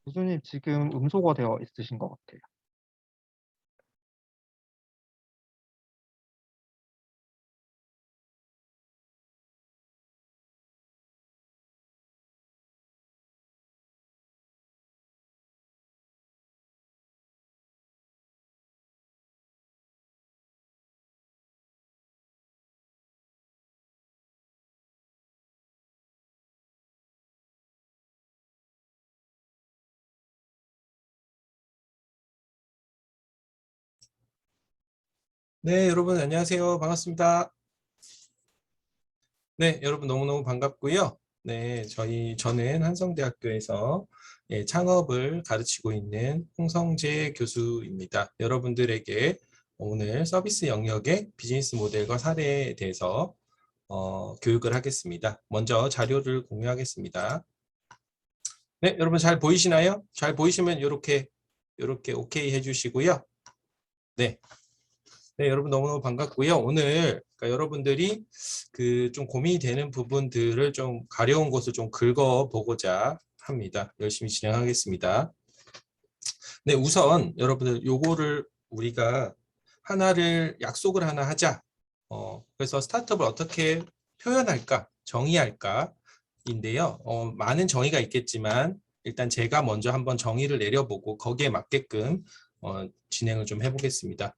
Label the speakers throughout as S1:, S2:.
S1: 교수님 지금 음소거 되어 있으신 것 같아요.
S2: 네, 여러분 안녕하세요. 반갑습니다. 네, 여러분 너무너무 반갑고요. 네, 저는 한성대학교에서 창업을 가르치고 있는 홍성재 교수입니다. 여러분들에게 오늘 서비스 영역의 비즈니스 모델과 사례에 대해서 교육을 하겠습니다. 먼저 자료를 공유하겠습니다. 네, 여러분 잘 보이시나요? 잘 보이시면 이렇게 오케이 해주시고요. 네. 네, 여러분 너무너무 반갑고요. 오늘 그러니까 여러분들이 그 좀 고민이 되는 부분들을 좀 가려운 것을 좀 긁어보고자 합니다. 열심히 진행하겠습니다. 네, 우선 여러분들 요거를 우리가 하나를 약속을 하나 하자. 그래서 스타트업을 어떻게 표현할까, 정의할까 인데요. 많은 정의가 있겠지만 일단 제가 먼저 한번 정의를 내려보고 거기에 맞게끔 진행을 좀 해보겠습니다.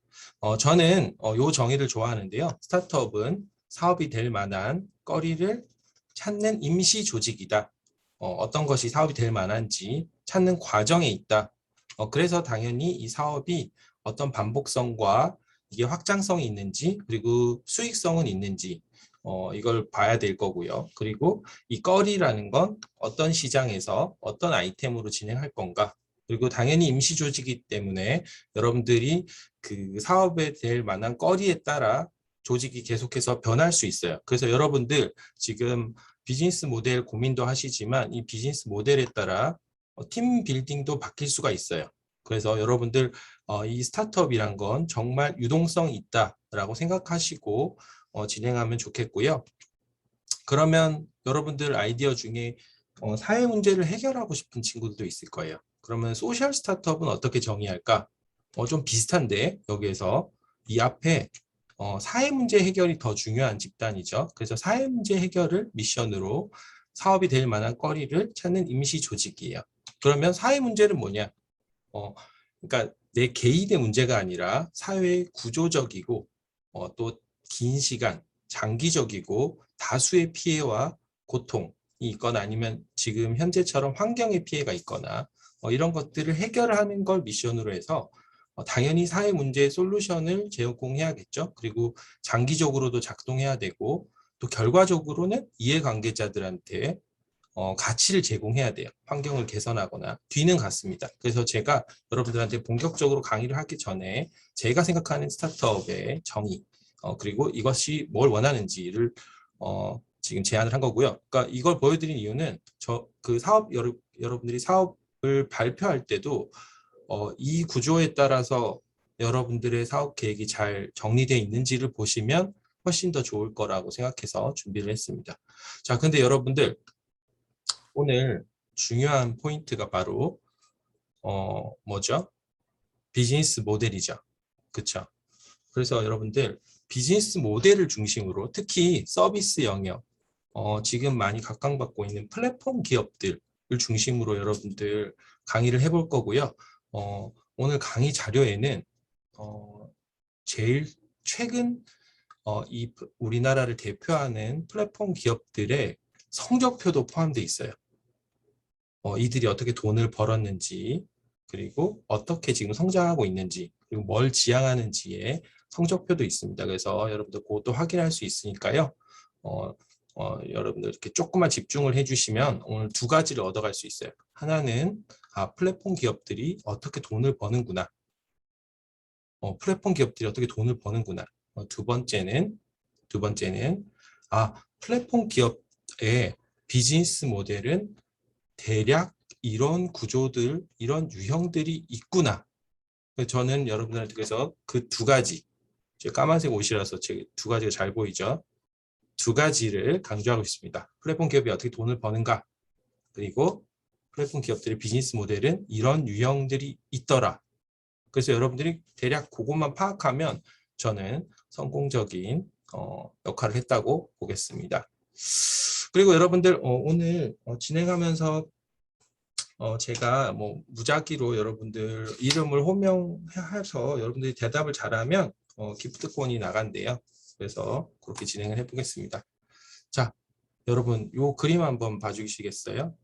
S2: 저는 요 정의를 좋아하는데요. 스타트업은 사업이 될 만한 거리를 찾는 임시 조직이다. 어떤 것이 사업이 될 만한지 찾는 과정에 있다. 그래서 당연히 이 사업이 어떤 반복성과 이게 확장성이 있는지 그리고 수익성은 있는지 이걸 봐야 될 거고요. 그리고 이 거리라는 건 어떤 시장에서 어떤 아이템으로 진행할 건가. 그리고 당연히 임시조직이기 때문에 여러분들이 그 사업에 될 만한 거리에 따라 조직이 계속해서 변할 수 있어요. 그래서 여러분들 지금 비즈니스 모델 고민도 하시지만 이 비즈니스 모델에 따라 팀 빌딩도 바뀔 수가 있어요. 그래서 여러분들 이 스타트업이란 건 정말 유동성이 있다라고 생각하시고 진행하면 좋겠고요. 그러면 여러분들 아이디어 중에 사회 문제를 해결하고 싶은 친구들도 있을 거예요. 그러면 소셜 스타트업은 어떻게 정의할까? 좀 비슷한데 여기에서 이 앞에 사회 문제 해결이 더 중요한 집단이죠. 그래서 사회 문제 해결을 미션으로 사업이 될 만한 거리를 찾는 임시 조직이에요. 그러면 사회 문제는 뭐냐? 그러니까 내 개인의 문제가 아니라 사회 구조적이고 또 긴 시간, 장기적이고 다수의 피해와 고통이 있거나 아니면 지금 현재처럼 환경의 피해가 있거나 이런 것들을 해결하는 걸 미션으로 해서 당연히 사회 문제의 솔루션을 제공해야겠죠. 그리고 장기적으로도 작동해야 되고 또 결과적으로는 이해관계자들한테 가치를 제공해야 돼요. 환경을 개선하거나 뒤는 같습니다. 그래서 제가 여러분들한테 본격적으로 강의를 하기 전에 제가 생각하는 스타트업의 정의 그리고 이것이 뭘 원하는지를 지금 제안을 한 거고요. 그러니까 이걸 보여드린 이유는 그 사업 여러분들이 사업을 발표할 때도 이 구조에 따라서 여러분들의 사업 계획이 잘 정리되어 있는지를 보시면 훨씬 더 좋을 거라고 생각해서 준비를 했습니다. 자, 근데 여러분들 오늘 중요한 포인트가 바로 뭐죠? 비즈니스 모델이죠. 그렇죠? 그래서 여러분들 비즈니스 모델을 중심으로 특히 서비스 영역 지금 많이 각광받고 있는 플랫폼 기업들을 중심으로 여러분들 강의를 해볼 거고요. 오늘 강의 자료에는 제일 최근 이 우리나라를 대표하는 플랫폼 기업들의 성적표도 포함되어 있어요. 이들이 어떻게 돈을 벌었는지 그리고 어떻게 지금 성장하고 있는지 그리고 뭘 지향하는지의 성적표도 있습니다. 그래서 여러분들 그것도 확인할 수 있으니까요. 여러분들 이렇게 조금만 집중을 해주시면 오늘 두 가지를 얻어갈 수 있어요. 하나는 플랫폼 기업들이 어떻게 돈을 버는구나. 플랫폼 기업들이 어떻게 돈을 버는구나. 두 번째는 플랫폼 기업의 비즈니스 모델은 대략 이런 구조들, 이런 유형들이 있구나. 저는 여러분들한테 그래서 그 두 가지, 까만색 옷이라서 두 가지가 잘 보이죠? 두 가지를 강조하고 있습니다. 플랫폼 기업이 어떻게 돈을 버는가, 그리고 플랫폼 기업들의 비즈니스 모델은 이런 유형들이 있더라. 그래서 여러분들이 대략 그것만 파악하면 저는 성공적인 역할을 했다고 보겠습니다. 그리고 여러분들 오늘 진행하면서 제가 뭐 무작위로 여러분들 이름을 호명해서 여러분들이 대답을 잘하면 기프트콘이 나간대요. 그래서 그렇게 진행을 해보겠습니다. 자, 여러분 요 그림 한번 봐주시겠어요?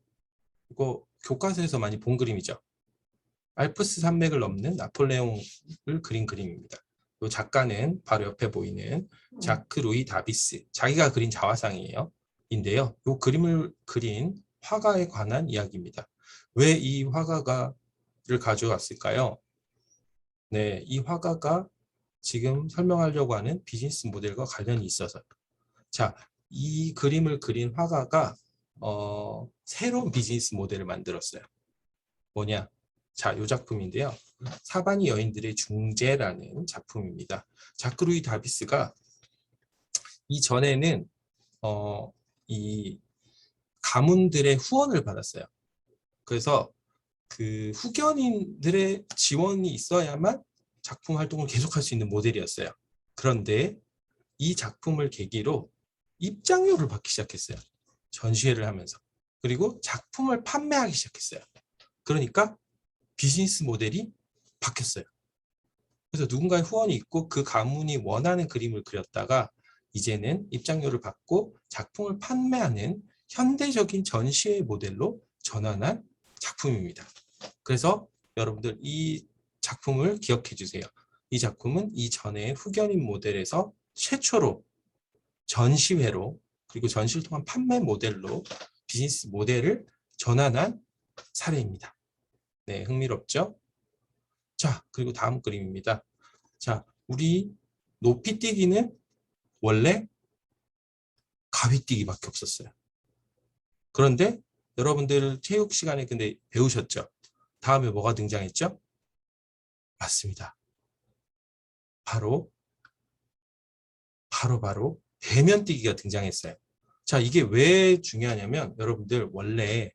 S2: 이거 교과서에서 많이 본 그림이죠. 알프스 산맥을 넘는 나폴레옹을 그린 그림입니다. 이 작가는 바로 옆에 보이는 자크 루이 다비스, 자기가 그린 자화상이에요. 인데요. 이 그림을 그린 화가에 관한 이야기입니다. 왜 이 화가를 가져왔을까요? 네, 이 화가가 지금 설명하려고 하는 비즈니스 모델과 관련이 있어서. 자, 이 그림을 그린 화가가 새로운 비즈니스 모델을 만들었어요. 뭐냐? 자, 이 작품인데요. 사바니 여인들의 중재라는 작품입니다. 자크 루이 다비스가 이전에는 이 가문들의 후원을 받았어요. 그래서 그 후견인들의 지원이 있어야만 작품 활동을 계속할 수 있는 모델이었어요. 그런데 이 작품을 계기로 입장료를 받기 시작했어요. 전시회를 하면서. 그리고 작품을 판매하기 시작했어요. 그러니까 비즈니스 모델이 바뀌었어요. 그래서 누군가의 후원이 있고 그 가문이 원하는 그림을 그렸다가 이제는 입장료를 받고 작품을 판매하는 현대적인 전시회 모델로 전환한 작품입니다. 그래서 여러분들 이 작품을 기억해 주세요. 이 작품은 이전에 후견인 모델에서 최초로 전시회로 그리고 전시를 통한 판매 모델로 비즈니스 모델을 전환한 사례입니다. 네, 흥미롭죠? 자, 그리고 다음 그림입니다. 자, 우리 높이뛰기는 원래 가위뛰기밖에 없었어요. 그런데 여러분들 체육 시간에 근데 배우셨죠? 다음에 뭐가 등장했죠? 맞습니다. 바로 배면뛰기가 등장했어요. 자, 이게 왜 중요하냐면 여러분들 원래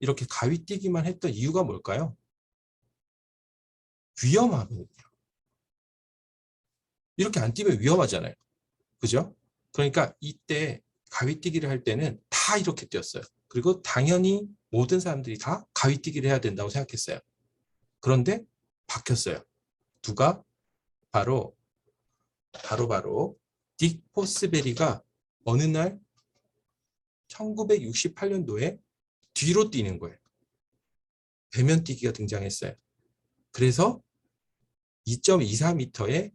S2: 이렇게 가위뛰기만 했던 이유가 뭘까요? 위험하거든요. 이렇게 안 뛰면 위험하잖아요. 그죠? 그러니까 이때 가위뛰기를 할 때는 다 이렇게 뛰었어요. 그리고 당연히 모든 사람들이 다 가위뛰기를 해야 된다고 생각했어요. 그런데 바뀌었어요. 누가? 바로 딕 포스베리가 어느 날 1968년도에 뒤로 뛰는 거예요. 배면뛰기가 등장했어요. 그래서 2.24m의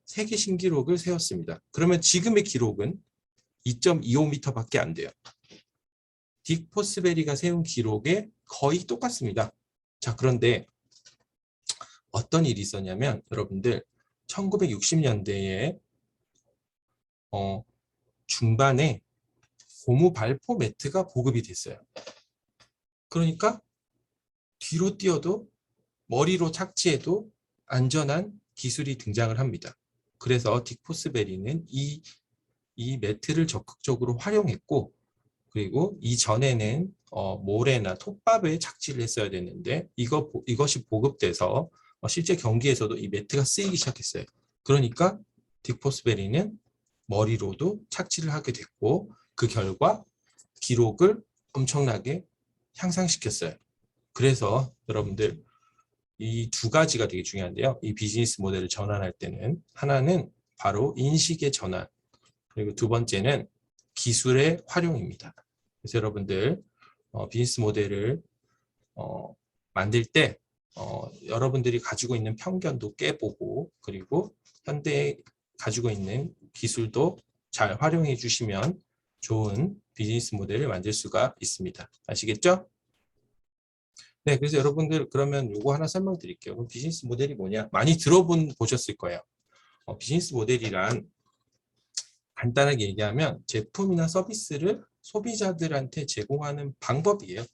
S2: 세계 신기록을 세웠습니다. 그러면 지금의 기록은 2.25m밖에 안 돼요. 딕 포스베리가 세운 기록에 거의 똑같습니다. 자, 그런데 어떤 일이 있었냐면 여러분들 1960년대에 중반에 고무 발포 매트가 보급이 됐어요. 그러니까 뒤로 뛰어도 머리로 착지해도 안전한 기술이 등장을 합니다. 그래서 딕 포스베리는 이 매트를 적극적으로 활용했고 그리고 이전에는 모래나 톱밥에 착지를 했어야 되는데 이것이 보급돼서 실제 경기에서도 이 매트가 쓰이기 시작했어요. 그러니까 딕 포스베리는 머리로도 착지를 하게 됐고 그 결과 기록을 엄청나게 향상시켰어요. 그래서 여러분들 이 두 가지가 되게 중요한데요. 이 비즈니스 모델을 전환할 때는 하나는 바로 인식의 전환, 그리고 두 번째는 기술의 활용입니다. 그래서 여러분들 비즈니스 모델을 만들 때 여러분들이 가지고 있는 편견도 깨보고 그리고 현대에 가지고 있는 기술도 잘 활용해 주시면 좋은 비즈니스 모델을 만들 수가 있습니다. 아시겠죠? 네, 그래서 여러분들 그러면 요거 하나 설명드릴게요. 그럼 비즈니스 모델이 뭐냐? 많이 보셨을 거예요. 비즈니스 모델이란 간단하게 얘기하면 제품이나 서비스를 소비자들한테 제공하는 방법이에요.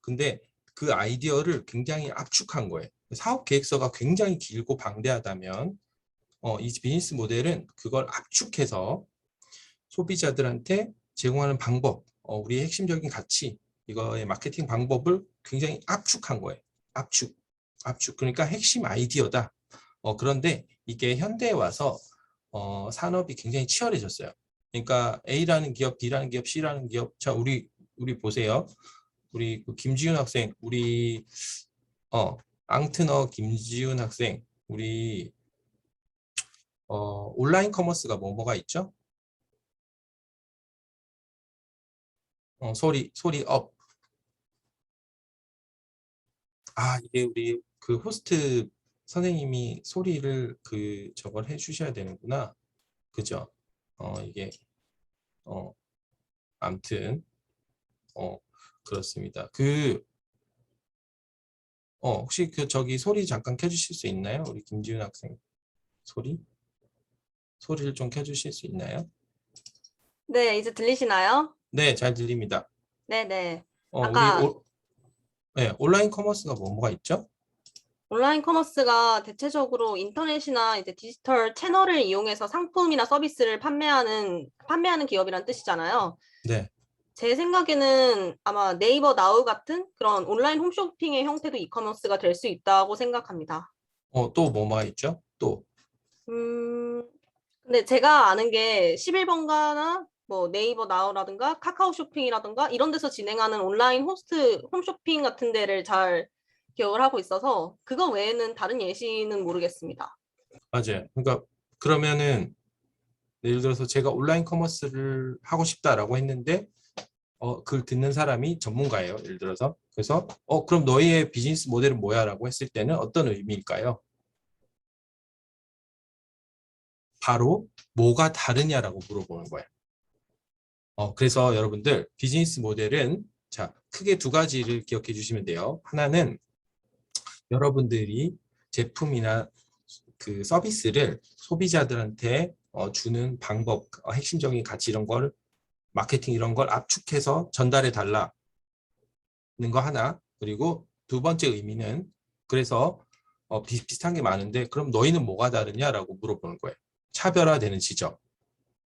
S2: 근데 그 아이디어를 굉장히 압축한 거예요. 사업 계획서가 굉장히 길고 방대하다면 이 비즈니스 모델은 그걸 압축해서 소비자들한테 제공하는 방법, 우리의 핵심적인 가치, 이거의 마케팅 방법을 굉장히 압축한 거예요. 압축. 그러니까 핵심 아이디어다. 그런데 이게 현대에 와서 산업이 굉장히 치열해졌어요. 그러니까 A라는 기업, B라는 기업, C라는 기업. 자, 우리 보세요. 우리 그 김지훈 학생, 우리 앙트너 김지훈 학생, 우리 온라인 커머스가 뭐가 있죠? 소리 업. 이게 우리 그 호스트 선생님이 소리를 저걸 해주셔야 되는구나. 그죠? 이게 암튼 그렇습니다. 혹시 저기 소리 잠깐 켜주실 수 있나요? 우리 김지훈 학생 소리를 좀 켜주실 수 있나요?
S3: 네, 이제 들리시나요?
S2: 네, 잘 들립니다.
S3: 네네.
S2: 우리
S3: 아까
S2: 네, 온라인 커머스가 뭐가 있죠?
S3: 온라인 커머스가 대체적으로 인터넷이나 이제 디지털 채널을 이용해서 상품이나 서비스를 판매하는 기업이란 뜻이잖아요.
S2: 네.
S3: 제 생각에는 아마 네이버 나우 같은 그런 온라인 홈쇼핑의 형태도 이커머스가 될 수 있다고 생각합니다.
S2: 또 뭐가 있죠? 또.
S3: 근데 제가 아는 게 11번가나 뭐 네이버 나우라든가 카카오 쇼핑이라든가 이런 데서 진행하는 온라인 홈쇼핑 같은 데를 잘 기억을 하고 있어서 그거 외에는 다른 예시는 모르겠습니다.
S2: 맞아요. 그러니까 그러면은 예를 들어서 제가 온라인 커머스를 하고 싶다라고 했는데 그걸 듣는 사람이 전문가예요. 예를 들어서. 그래서 그럼 너희의 비즈니스 모델은 뭐야? 라고 했을 때는 어떤 의미일까요? 바로 뭐가 다르냐라고 물어보는 거예요. 그래서 여러분들 비즈니스 모델은 자 크게 두 가지를 기억해 주시면 돼요. 하나는 여러분들이 제품이나 그 서비스를 소비자들한테 주는 방법, 핵심적인 가치 이런 걸 마케팅 이런 걸 압축해서 전달해 달라는 거 하나. 그리고 두 번째 의미는 그래서 비슷한 게 많은데 그럼 너희는 뭐가 다르냐라고 물어보는 거예요. 차별화되는 지점.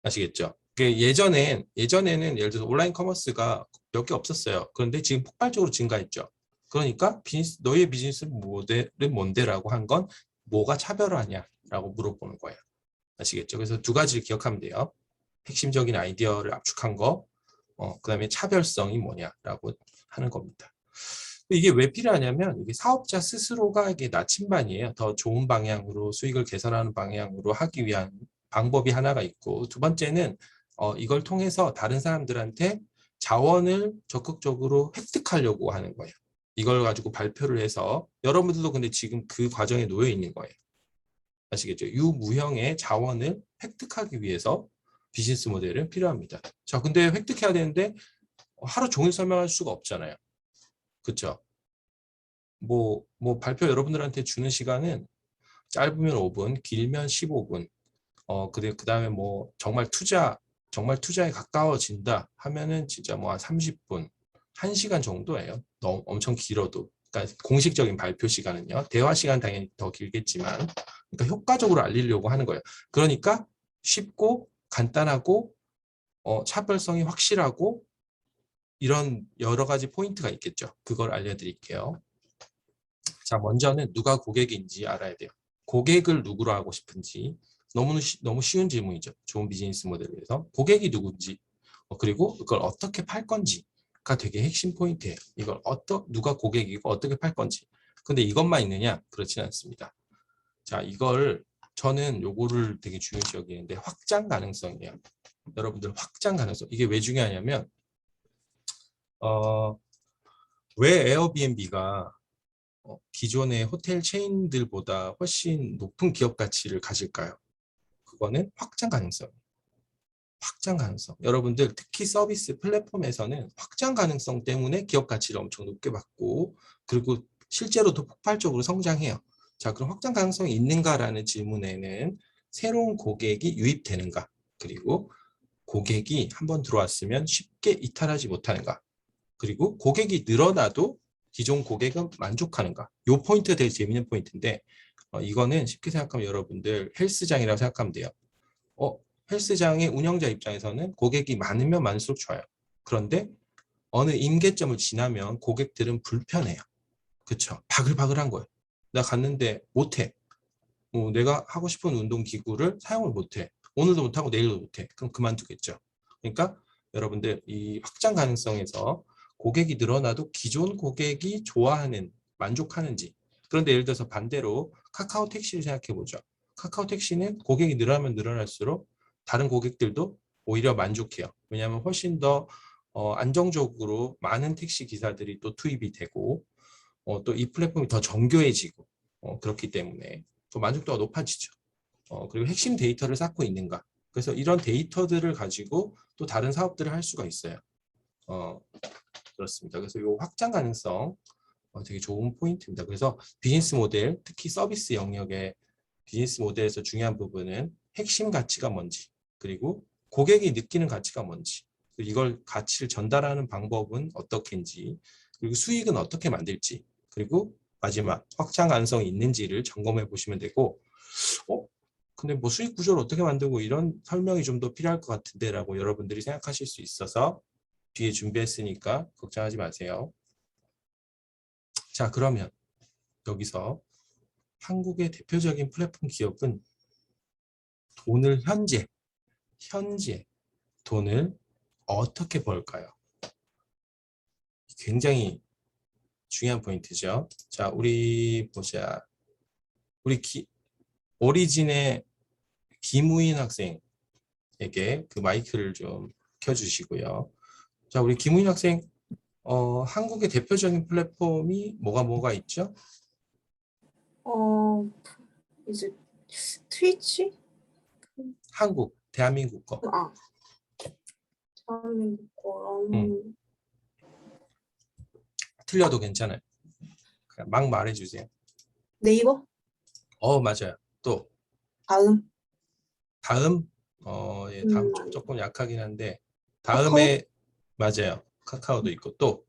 S2: 아시겠죠? 예전에는 예를 들어서 온라인 커머스가 몇 개 없었어요. 그런데 지금 폭발적으로 증가했죠. 그러니까 너희의 비즈니스 모델은 뭔데라고 한 건 뭐가 차별화냐라고 물어보는 거예요. 아시겠죠? 그래서 두 가지를 기억하면 돼요. 핵심적인 아이디어를 압축한 거, 그다음에 차별성이 뭐냐라고 하는 겁니다. 이게 왜 필요하냐면 이게 사업자 스스로가 이게 나침반이에요. 더 좋은 방향으로 수익을 개선하는 방향으로 하기 위한 방법이 하나가 있고 두 번째는 이걸 통해서 다른 사람들한테 자원을 적극적으로 획득하려고 하는 거예요. 이걸 가지고 발표를 해서 여러분들도 근데 지금 그 과정에 놓여 있는 거예요. 아시겠죠? 유무형의 자원을 획득하기 위해서 비즈니스 모델은 필요합니다. 자, 근데 획득해야 되는데 하루 종일 설명할 수가 없잖아요. 그렇죠? 뭐 발표 여러분들한테 주는 시간은 짧으면 5분, 길면 15분. 그다음에 뭐 정말 투자에 가까워진다 하면은 진짜 뭐 한 30분, 1시간 정도예요. 너무 엄청 길어도. 그러니까 공식적인 발표 시간은요. 대화 시간 당연히 더 길겠지만 그러니까 효과적으로 알리려고 하는 거예요. 그러니까 쉽고 간단하고 차별성이 확실하고 이런 여러 가지 포인트가 있겠죠. 그걸 알려드릴게요. 자, 먼저는 누가 고객인지 알아야 돼요. 고객을 누구로 하고 싶은지 너무 쉬운 질문이죠. 좋은 비즈니스 모델을 위해서 고객이 누군지 그리고 그걸 어떻게 팔 건지가 되게 핵심 포인트예요. 이걸 누가 고객이고 어떻게 팔 건지. 근데 이것만 있느냐? 그렇지는 않습니다. 자, 저는 요거를 되게 중요시 여기는데 확장 가능성이에요. 여러분들 확장 가능성. 이게 왜 중요하냐면 왜 에어비앤비가 기존의 호텔 체인들보다 훨씬 높은 기업 가치를 가질까요? 그거는 확장 가능성. 확장 가능성. 여러분들 특히 서비스 플랫폼에서는 확장 가능성 때문에 기업 가치를 엄청 높게 받고 그리고 실제로도 폭발적으로 성장해요. 자, 그럼 확장 가능성이 있는가라는 질문에는 새로운 고객이 유입되는가 그리고 고객이 한번 들어왔으면 쉽게 이탈하지 못하는가 그리고 고객이 늘어나도 기존 고객은 만족하는가 이 포인트가 되게 재밌는 포인트인데 이거는 쉽게 생각하면 여러분들 헬스장이라고 생각하면 돼요. 헬스장의 운영자 입장에서는 고객이 많으면 많을수록 좋아요. 그런데 어느 임계점을 지나면 고객들은 불편해요. 그쵸? 바글바글한 거예요. 나 갔는데 못해. 내가 하고 싶은 운동기구를 사용을 못해. 오늘도 못하고 내일도 못해. 그럼 그만두겠죠. 그러니까 여러분들 이 확장 가능성에서 고객이 늘어나도 기존 고객이 좋아하는, 만족하는지. 그런데 예를 들어서 반대로 카카오 택시를 생각해 보죠. 카카오 택시는 고객이 늘어나면 늘어날수록 다른 고객들도 오히려 만족해요. 왜냐하면 훨씬 더 안정적으로 많은 택시 기사들이 또 투입이 되고 또 이 플랫폼이 더 정교해지고 그렇기 때문에 또 만족도가 높아지죠. 그리고 핵심 데이터를 쌓고 있는가. 그래서 이런 데이터들을 가지고 또 다른 사업들을 할 수가 있어요. 그렇습니다. 그래서 이 확장 가능성 되게 좋은 포인트입니다. 그래서 비즈니스 모델, 특히 서비스 영역의 비즈니스 모델에서 중요한 부분은 핵심 가치가 뭔지, 그리고 고객이 느끼는 가치가 뭔지, 이걸 가치를 전달하는 방법은 어떻게인지, 그리고 수익은 어떻게 만들지, 그리고 마지막 확장 가능성이 있는지를 점검해 보시면 되고, 근데 뭐 수익 구조를 어떻게 만들고 이런 설명이 좀 더 필요할 것 같은데 라고 여러분들이 생각하실 수 있어서 뒤에 준비했으니까 걱정하지 마세요. 자, 그러면 여기서 한국의 대표적인 플랫폼 기업은 돈을 현재 돈을 어떻게 벌까요? 굉장히 중요한 포인트죠. 자, 우리 보자. 우리 오리진의 김우인 학생에게 그 마이크를 좀 켜주시고요. 자, 우리 김우인 학생, 한국의 대표적인 플랫폼이 뭐가 있죠?
S4: 이제 트위치?
S2: 대한민국 거.
S4: 대한민국 거랑
S2: 틀려도 괜찮아요. 그냥 막 말해주세요.
S4: 네이버?
S2: 맞아요. 또
S4: 다음?
S2: 예, 다음 조금 약하긴 한데 다음에 맞아요. 카카오도 있고 또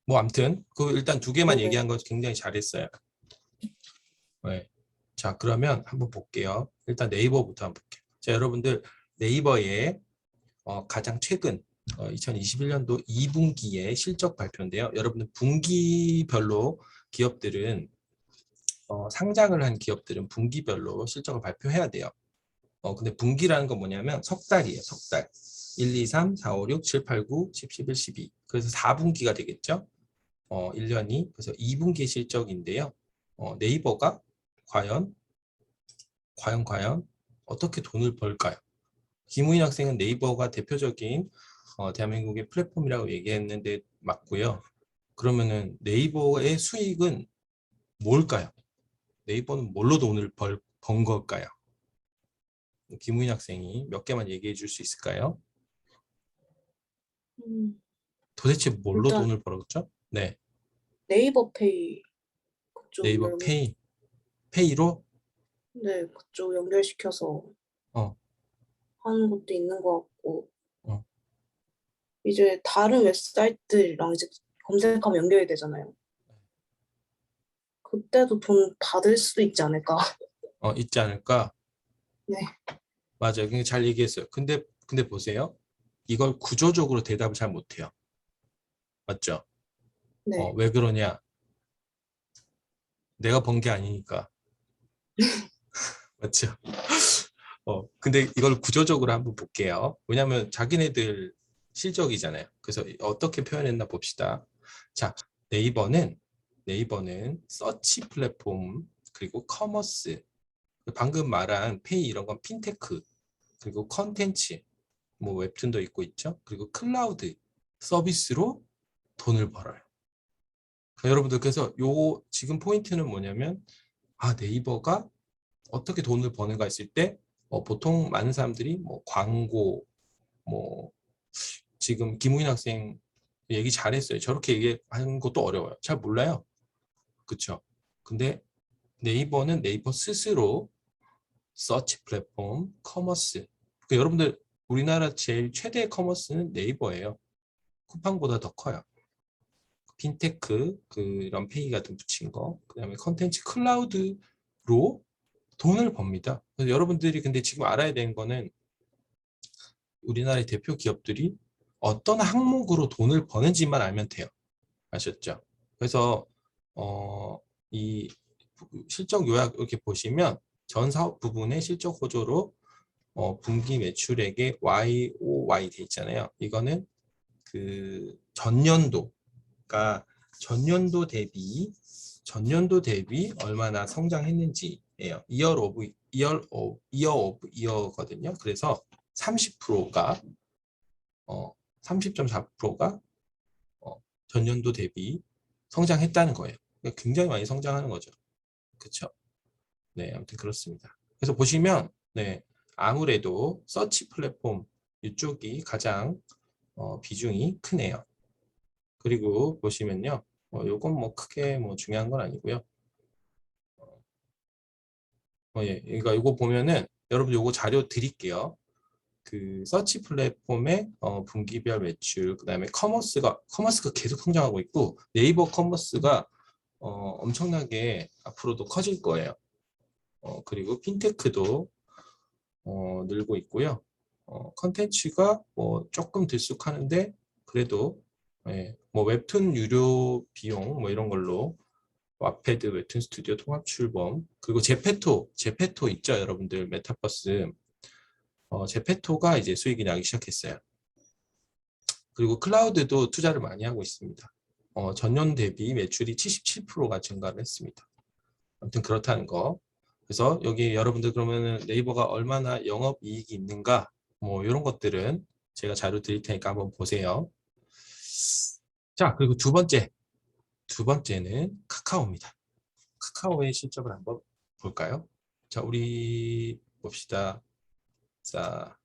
S2: 뭐 아무튼 그 일단 두 개만
S4: 네네.
S2: 얘기한 거 굉장히 잘했어요. 네. 자, 그러면 한번 볼게요. 일단 네이버부터 한번 볼게요. 자, 여러분들 네이버의 가장 최근 2021년도 2분기의 실적 발표인데요. 여러분들 분기별로 기업들은 상장을 한 기업들은 분기별로 실적을 발표해야 돼요. 근데 분기라는 건 뭐냐면 석 달이에요. 석 달. 1, 2, 3, 4, 5, 6, 7, 8, 9, 10, 11, 12. 그래서 4분기가 되겠죠. 1년이. 그래서 2분기 실적인데요. 네이버가 과연 어떻게 돈을 벌까요? 김우인 학생은 네이버가 대표적인 대한민국의 플랫폼이라고 얘기했는데 맞고요. 그러면은 네이버의 수익은 뭘까요? 네이버는 뭘로 돈을 번 걸까요? 김우인 학생이 몇 개만 얘기해 줄 수 있을까요? 도대체 뭘로
S4: 일단
S2: 돈을 벌었죠? 네,
S4: 네이버 페이
S2: 네이버
S4: 그쪽을
S2: 페이로
S4: 네, 그쪽 연결시켜서
S2: 어,
S4: 하는 것도 있는 것 같고
S2: 어.
S4: 이제 다른 웹사이트랑 이제 검색하면 연결이 되잖아요. 그때도 돈 받을 수도 있지 않을까?
S2: 있지 않을까?
S4: 네.
S2: 맞아요. 그게 잘 얘기했어요. 근데 보세요. 이걸 구조적으로 대답을 잘 못해요. 맞죠?
S4: 네.
S2: 왜 그러냐? 내가 번 게 아니니까. 맞죠? 근데 이걸 구조적으로 한번 볼게요. 왜냐하면 자기네들 실적이잖아요. 그래서 어떻게 표현했나 봅시다. 자, 네이버는 서치 플랫폼 그리고 커머스 방금 말한 페이 이런 건 핀테크 그리고 컨텐츠 뭐 웹툰도 있고 있죠. 그리고 클라우드 서비스로 돈을 벌어요. 그러니까 여러분들 그래서 요 지금 포인트는 뭐냐면 네이버가 어떻게 돈을 버는가 했을 때 보통 많은 사람들이 뭐 광고 뭐 지금 김우인 학생 얘기 잘했어요. 저렇게 얘기하는 것도 어려워요. 잘 몰라요. 그렇죠? 근데 네이버는 네이버 스스로 서치 플랫폼, 커머스. 그러니까 여러분들 우리나라 제일 최대 커머스는 네이버예요. 쿠팡보다 더 커요. 핀테크, 이런 페이 같은 붙인 거. 그다음에 컨텐츠 클라우드로 돈을 법니다. 그래서 여러분들이 근데 지금 알아야 되는 거는 우리나라의 대표 기업들이 어떤 항목으로 돈을 버는지만 알면 돼요. 아셨죠? 그래서 이 실적 요약 이렇게 보시면 전 사업 부분의 실적 호조로 분기 매출액의 YOY 돼 있잖아요. 이거는 그 전년도가 전년도 대비 얼마나 성장했는지예요. year of year거든요. 그래서 30%가 30.4%가 전년도 대비 성장했다는 거예요. 그러니까 굉장히 많이 성장하는 거죠. 그렇죠? 네, 아무튼 그렇습니다. 그래서 보시면 네, 아무래도 서치 플랫폼 이쪽이 가장 비중이 크네요. 그리고 보시면요, 요건 뭐 크게 뭐 중요한 건 아니고요. 예, 그러니까 이거 보면은 여러분 요거 자료 드릴게요. 그 서치 플랫폼의 분기별 매출, 그다음에 커머스가 계속 성장하고 있고 네이버 커머스가 엄청나게 앞으로도 커질 거예요. 그리고 핀테크도 늘고 있고요. 컨텐츠가 뭐 조금 들쑥하는데 그래도 예, 뭐 웹툰 유료 비용 뭐 이런 걸로 와패드 웹툰 스튜디오 통합 출범, 그리고 제페토 있죠 여러분들. 메타버스 제페토가 이제 수익이 나기 시작했어요. 그리고 클라우드도 투자를 많이 하고 있습니다. 전년 대비 매출이 77%가 증가를 했습니다. 아무튼 그렇다는 거. 그래서 여기 여러분들 그러면은 네이버가 얼마나 영업이익이 있는가 뭐 이런 것들은 제가 자료 드릴 테니까 한번 보세요. 자, 그리고 두 번째는 카카오입니다. 카카오의 실적을 한번 볼까요? 자, 우리 봅시다. 자,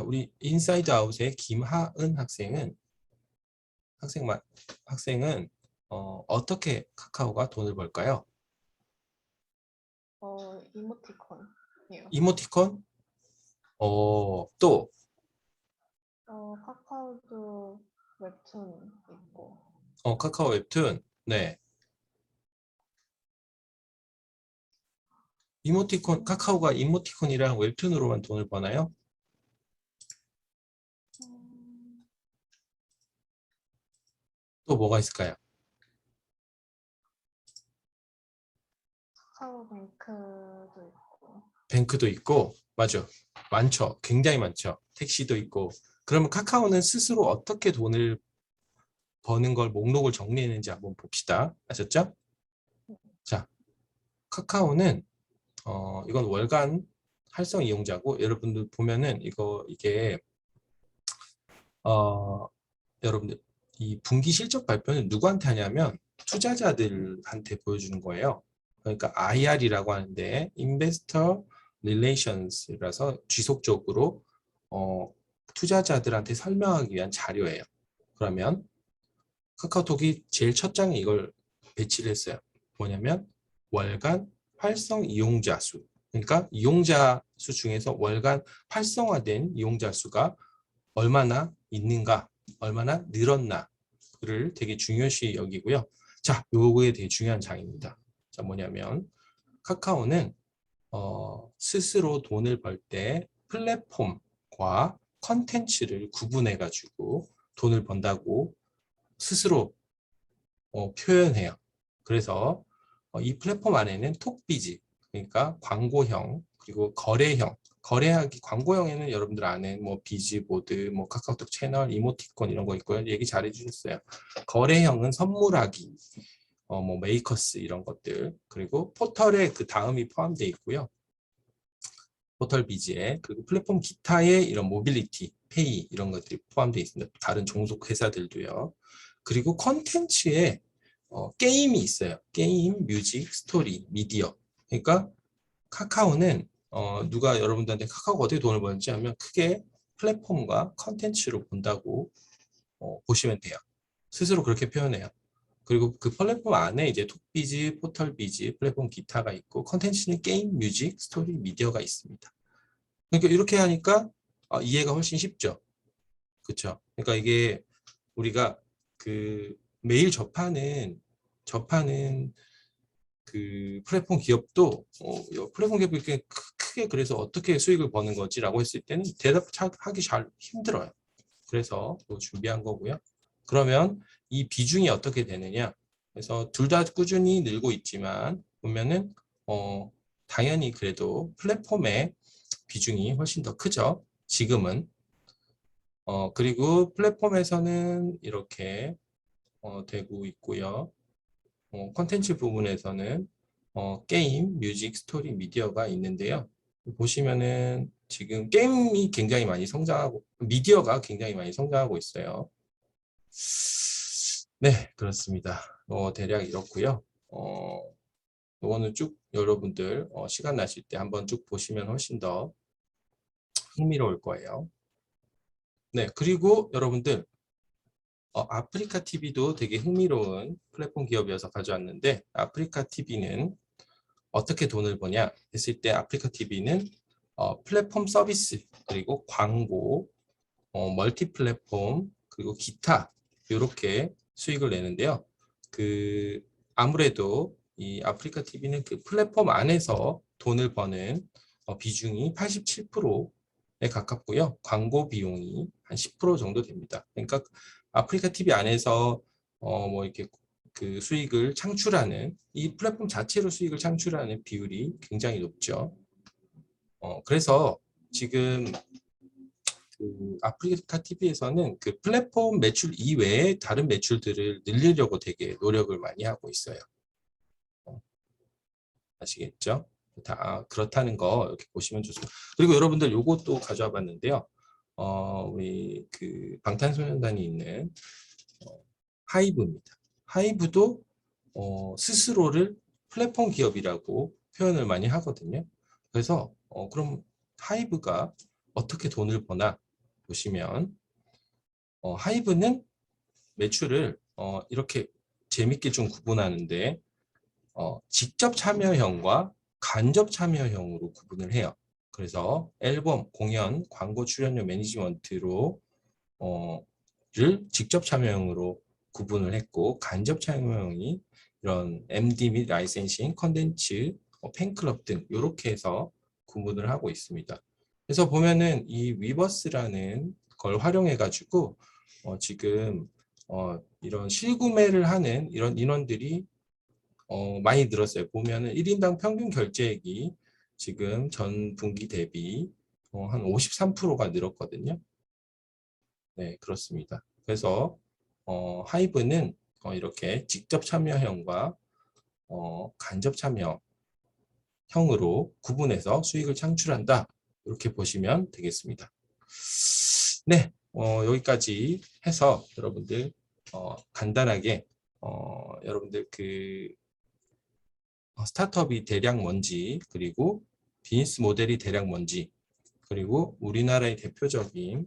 S2: 우리 인사이드 아웃의 김하은 학생은 어떻게 카카오가 돈을 벌까요?
S5: 이모티콘이요.
S2: 이모티콘? 또
S5: 카카오도 웹툰 있고.
S2: 카카오 웹툰. 네. 이모티콘, 카카오가 이모티콘이랑 웹툰으로만 돈을 버나요? 또 뭐가 있을까요?
S5: 카카오 뱅크도 있고.
S2: 뱅크도 있고, 맞아. 많죠. 굉장히 많죠. 택시도 있고. 그러면 카카오는 스스로 어떻게 돈을 버는 걸 목록을 정리했는지 한번 봅시다. 아셨죠? 자, 카카오는 이건 월간 활성 이용자고, 여러분들 보면은 이게 여러분들 이 분기 실적 발표는 누구한테 하냐면 투자자들한테 보여주는 거예요. 그러니까 IR이라고 하는데 Investor Relations라서 지속적으로 투자자들한테 설명하기 위한 자료예요. 그러면 카카오톡이 제일 첫 장에 이걸 배치를 했어요. 뭐냐면 월간 활성 이용자 수. 그러니까 이용자 수 중에서 월간 활성화된 이용자 수가 얼마나 있는가, 얼마나 늘었나를 되게 중요시 여기고요. 자, 요거에 되게 중요한 장입니다. 자, 뭐냐면 카카오는 스스로 돈을 벌 때 플랫폼과 컨텐츠를 구분해 가지고 돈을 번다고 스스로 표현해요. 그래서 이 플랫폼 안에는 톡비즈, 그러니까 광고형, 그리고 거래형, 광고형에는 여러분들 아는 뭐 비즈보드, 뭐 카카오톡 채널, 이모티콘 이런 거 있고요. 얘기 잘 해주셨어요. 거래형은 선물하기, 뭐 메이커스 이런 것들, 그리고 포털에 그 다음이 포함되어 있고요. 포털 비즈에, 그리고 플랫폼 기타에 이런 모빌리티, 페이 이런 것들이 포함되어 있습니다. 다른 종속 회사들도요. 그리고 컨텐츠에 게임이 있어요. 게임, 뮤직, 스토리, 미디어. 그러니까 카카오는 누가 여러분들한테 카카오가 어떻게 돈을 버는지 하면 크게 플랫폼과 컨텐츠로 본다고 보시면 돼요. 스스로 그렇게 표현해요. 그리고 그 플랫폼 안에 이제 톡비즈, 포털비즈, 플랫폼 기타가 있고, 컨텐츠는 게임, 뮤직, 스토리, 미디어가 있습니다. 그러니까 이렇게 하니까 이해가 훨씬 쉽죠. 그렇죠? 그러니까 이게 우리가 그 매일 접하는 그 플랫폼 기업도 플랫폼 기업이 이렇게 크게 그래서 어떻게 수익을 버는 거지라고 했을 때는 대답하기 잘 힘들어요. 그래서 또 준비한 거고요. 그러면 이 비중이 어떻게 되느냐? 그래서 둘 다 꾸준히 늘고 있지만 보면은 당연히 그래도 플랫폼의 비중이 훨씬 더 크죠. 지금은. 그리고 플랫폼에서는 이렇게 되고 있고요. 콘텐츠 부분에서는 게임, 뮤직, 스토리, 미디어가 있는데요. 보시면은 지금 게임이 굉장히 많이 성장하고 미디어가 굉장히 많이 성장하고 있어요. 네, 그렇습니다. 대략 이렇고요. 이거는 쭉 여러분들 시간 나실 때 한번 쭉 보시면 훨씬 더 흥미로울 거예요. 네, 그리고 여러분들 아프리카 TV도 되게 흥미로운 플랫폼 기업이어서 가져왔는데 아프리카 TV는 어떻게 돈을 버냐 했을 때 아프리카 TV는 플랫폼 서비스 그리고 광고, 멀티 플랫폼 그리고 기타 이렇게 수익을 내는데요. 아무래도 이 아프리카 TV는 그 플랫폼 안에서 돈을 버는 비중이 87%에 가깝고요. 광고 비용이 한 10% 정도 됩니다. 그러니까 아프리카 TV 안에서 뭐 이렇게 그 수익을 창출하는 이 플랫폼 자체로 수익을 창출하는 비율이 굉장히 높죠. 그래서 지금 그 아프리카 TV에서는 그 플랫폼 매출 이외에 다른 매출들을 늘리려고 되게 노력을 많이 하고 있어요. 아시겠죠? 그렇다는 거 이렇게 보시면 좋습니다. 그리고 여러분들 요것도 가져와 봤는데요. 우리 그 방탄소년단이 있는 하이브입니다. 하이브도 스스로를 플랫폼 기업이라고 표현을 많이 하거든요. 그래서 그럼 하이브가 어떻게 돈을 버나 보시면 하이브는 매출을 이렇게 재밌게 좀 구분하는데 직접 참여형과 간접 참여형으로 구분을 해요. 그래서 앨범, 공연, 광고 출연료 매니지먼트로 를 직접 참여형으로 구분을 했고 간접 참여형이 이런 MD 및 라이센싱, 컨텐츠, 팬클럽 등 이렇게 해서 구분을 하고 있습니다. 그래서 보면은 이 위버스라는 걸 활용해 가지고 지금 이런 실구매를 하는 이런 인원들이 많이 늘었어요. 보면은 1인당 평균 결제액이 지금 전 분기 대비 한 53%가 늘었거든요. 네, 그렇습니다. 그래서 하이브는 이렇게 직접 참여형과 간접 참여형으로 구분해서 수익을 창출한다. 이렇게 보시면 되겠습니다. 네, 여기까지 해서 여러분들 간단하게 여러분들 그 스타트업이 대략 뭔지 그리고 비즈니스 모델이 대략 뭔지 그리고 우리나라의 대표적인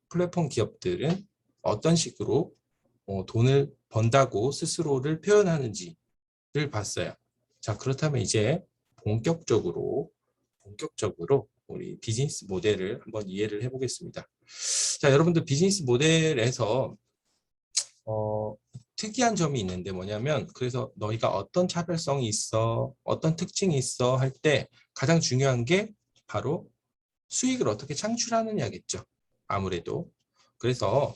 S2: 플랫폼 기업들은 어떤 식으로 돈을 번다고 스스로를 표현하는지를 봤어요. 자, 그렇다면 이제 본격적으로 우리 비즈니스 모델을 한번 이해를 해보겠습니다. 자, 여러분들 비즈니스 모델에서 특이한 점이 있는데 뭐냐면 그래서 너희가 어떤 차별성이 있어, 어떤 특징이 있어 할 때 가장 중요한 게 바로 수익을 어떻게 창출하느냐겠죠. 아무래도. 그래서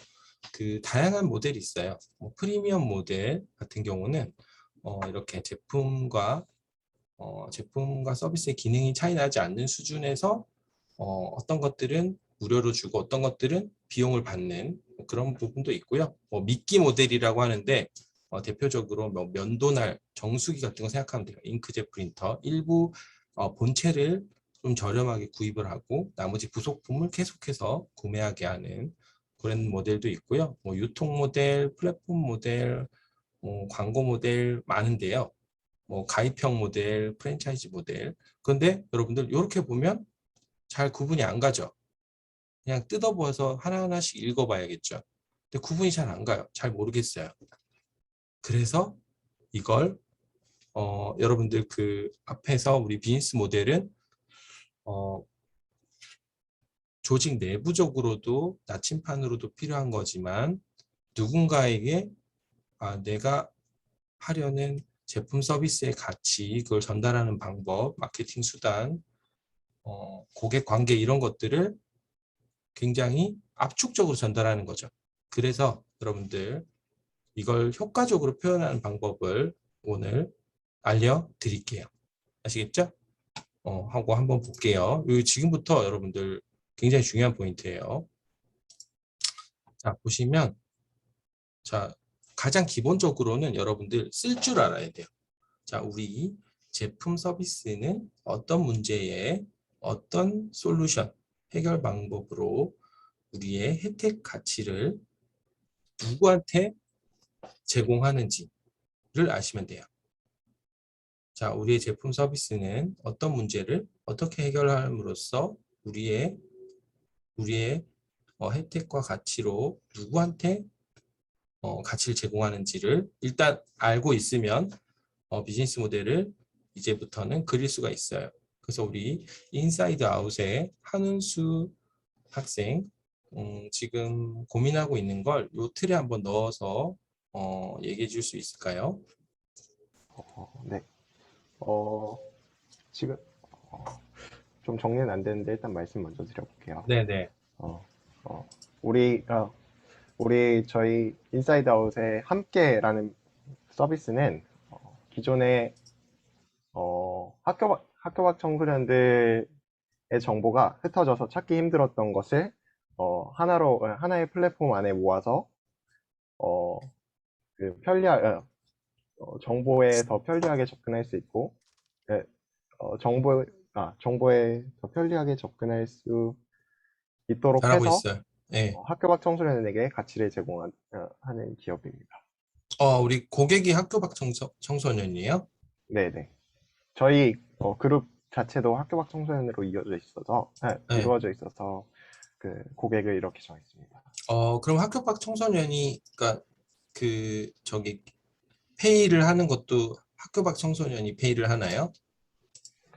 S2: 그 다양한 모델이 있어요. 프리미엄 모델 같은 경우는 이렇게 제품과 서비스의 기능이 차이 나지 않는 수준에서 어떤 것들은 무료로 주고 어떤 것들은 비용을 받는 그런 부분도 있고요. 미끼 모델이라고 하는데 대표적으로 면도날, 정수기 같은 거 생각하면 돼요. 잉크젯 프린터 일부 본체를 좀 저렴하게 구입을 하고 나머지 부속품을 계속해서 구매하게 하는 그런 모델도 있고요. 유통 모델, 플랫폼 모델, 광고 모델 많은데요. 가입형 모델, 프랜차이즈 모델. 그런데 여러분들 이렇게 보면 잘 구분이 안 가죠. 그냥 뜯어보아서 하나하나씩 읽어봐야겠죠. 근데 구분이 잘 안 가요. 잘 모르겠어요. 그래서 이걸 여러분들 그 앞에서 우리 비즈니스 모델은 조직 내부적으로도 나침판으로도 필요한 거지만 누군가에게 내가 하려는 제품 서비스의 가치, 그걸 전달하는 방법, 마케팅 수단, 고객 관계 이런 것들을 굉장히 압축적으로 전달하는 거죠. 그래서 여러분들 이걸 효과적으로 표현하는 방법을 오늘 알려드릴게요. 아시겠죠? 하고 한번 볼게요. 지금부터 여러분들 굉장히 중요한 포인트예요. 자, 보시면 자, 가장 기본적으로는 여러분들 쓸 줄 알아야 돼요. 자, 우리 제품 서비스는 어떤 문제에 어떤 솔루션, 해결 방법으로 우리의 혜택 가치를 누구한테 제공하는지를 아시면 돼요. 자, 우리의 제품 서비스는 어떤 문제를 어떻게 해결함으로써 우리의 혜택과 가치로 누구한테 가치를 제공하는지를 일단 알고 있으면 비즈니스 모델을 이제부터는 그릴 수가 있어요. 그래서 우리 인사이드 아웃의 한은수 학생 지금 고민하고 있는 걸 요 틀에 한번 넣어서 얘기해 줄 수 있을까요?
S6: 네. 지금 좀 정리는 안 되는데 일단 말씀 먼저 드려볼게요.
S2: 네네.
S6: 저희 인사이드 아웃의 함께라는 서비스는 기존에 학교 밖 청소년들의 정보가 흩어져서 찾기 힘들었던 것을 하나의 플랫폼 안에 모아서 정보에 더 편리하게 접근할 수 있고, 정보에 더 편리하게 접근할 수 있도록
S2: 잘하고
S6: 해서
S2: 있어요. 네.
S6: 학교 밖 청소년에게 가치를 제공하는 기업입니다.
S2: 우리 고객이 학교 밖 청소년이에요?
S6: 네네. 저희 그룹 자체도 학교 밖 청소년으로 이루어져 있어서 그 고객을 이렇게 정했습니다.
S2: 그럼 학교 밖 청소년이 그러니까 페이를 하는 것도 학교 밖 청소년이 페이를 하나요?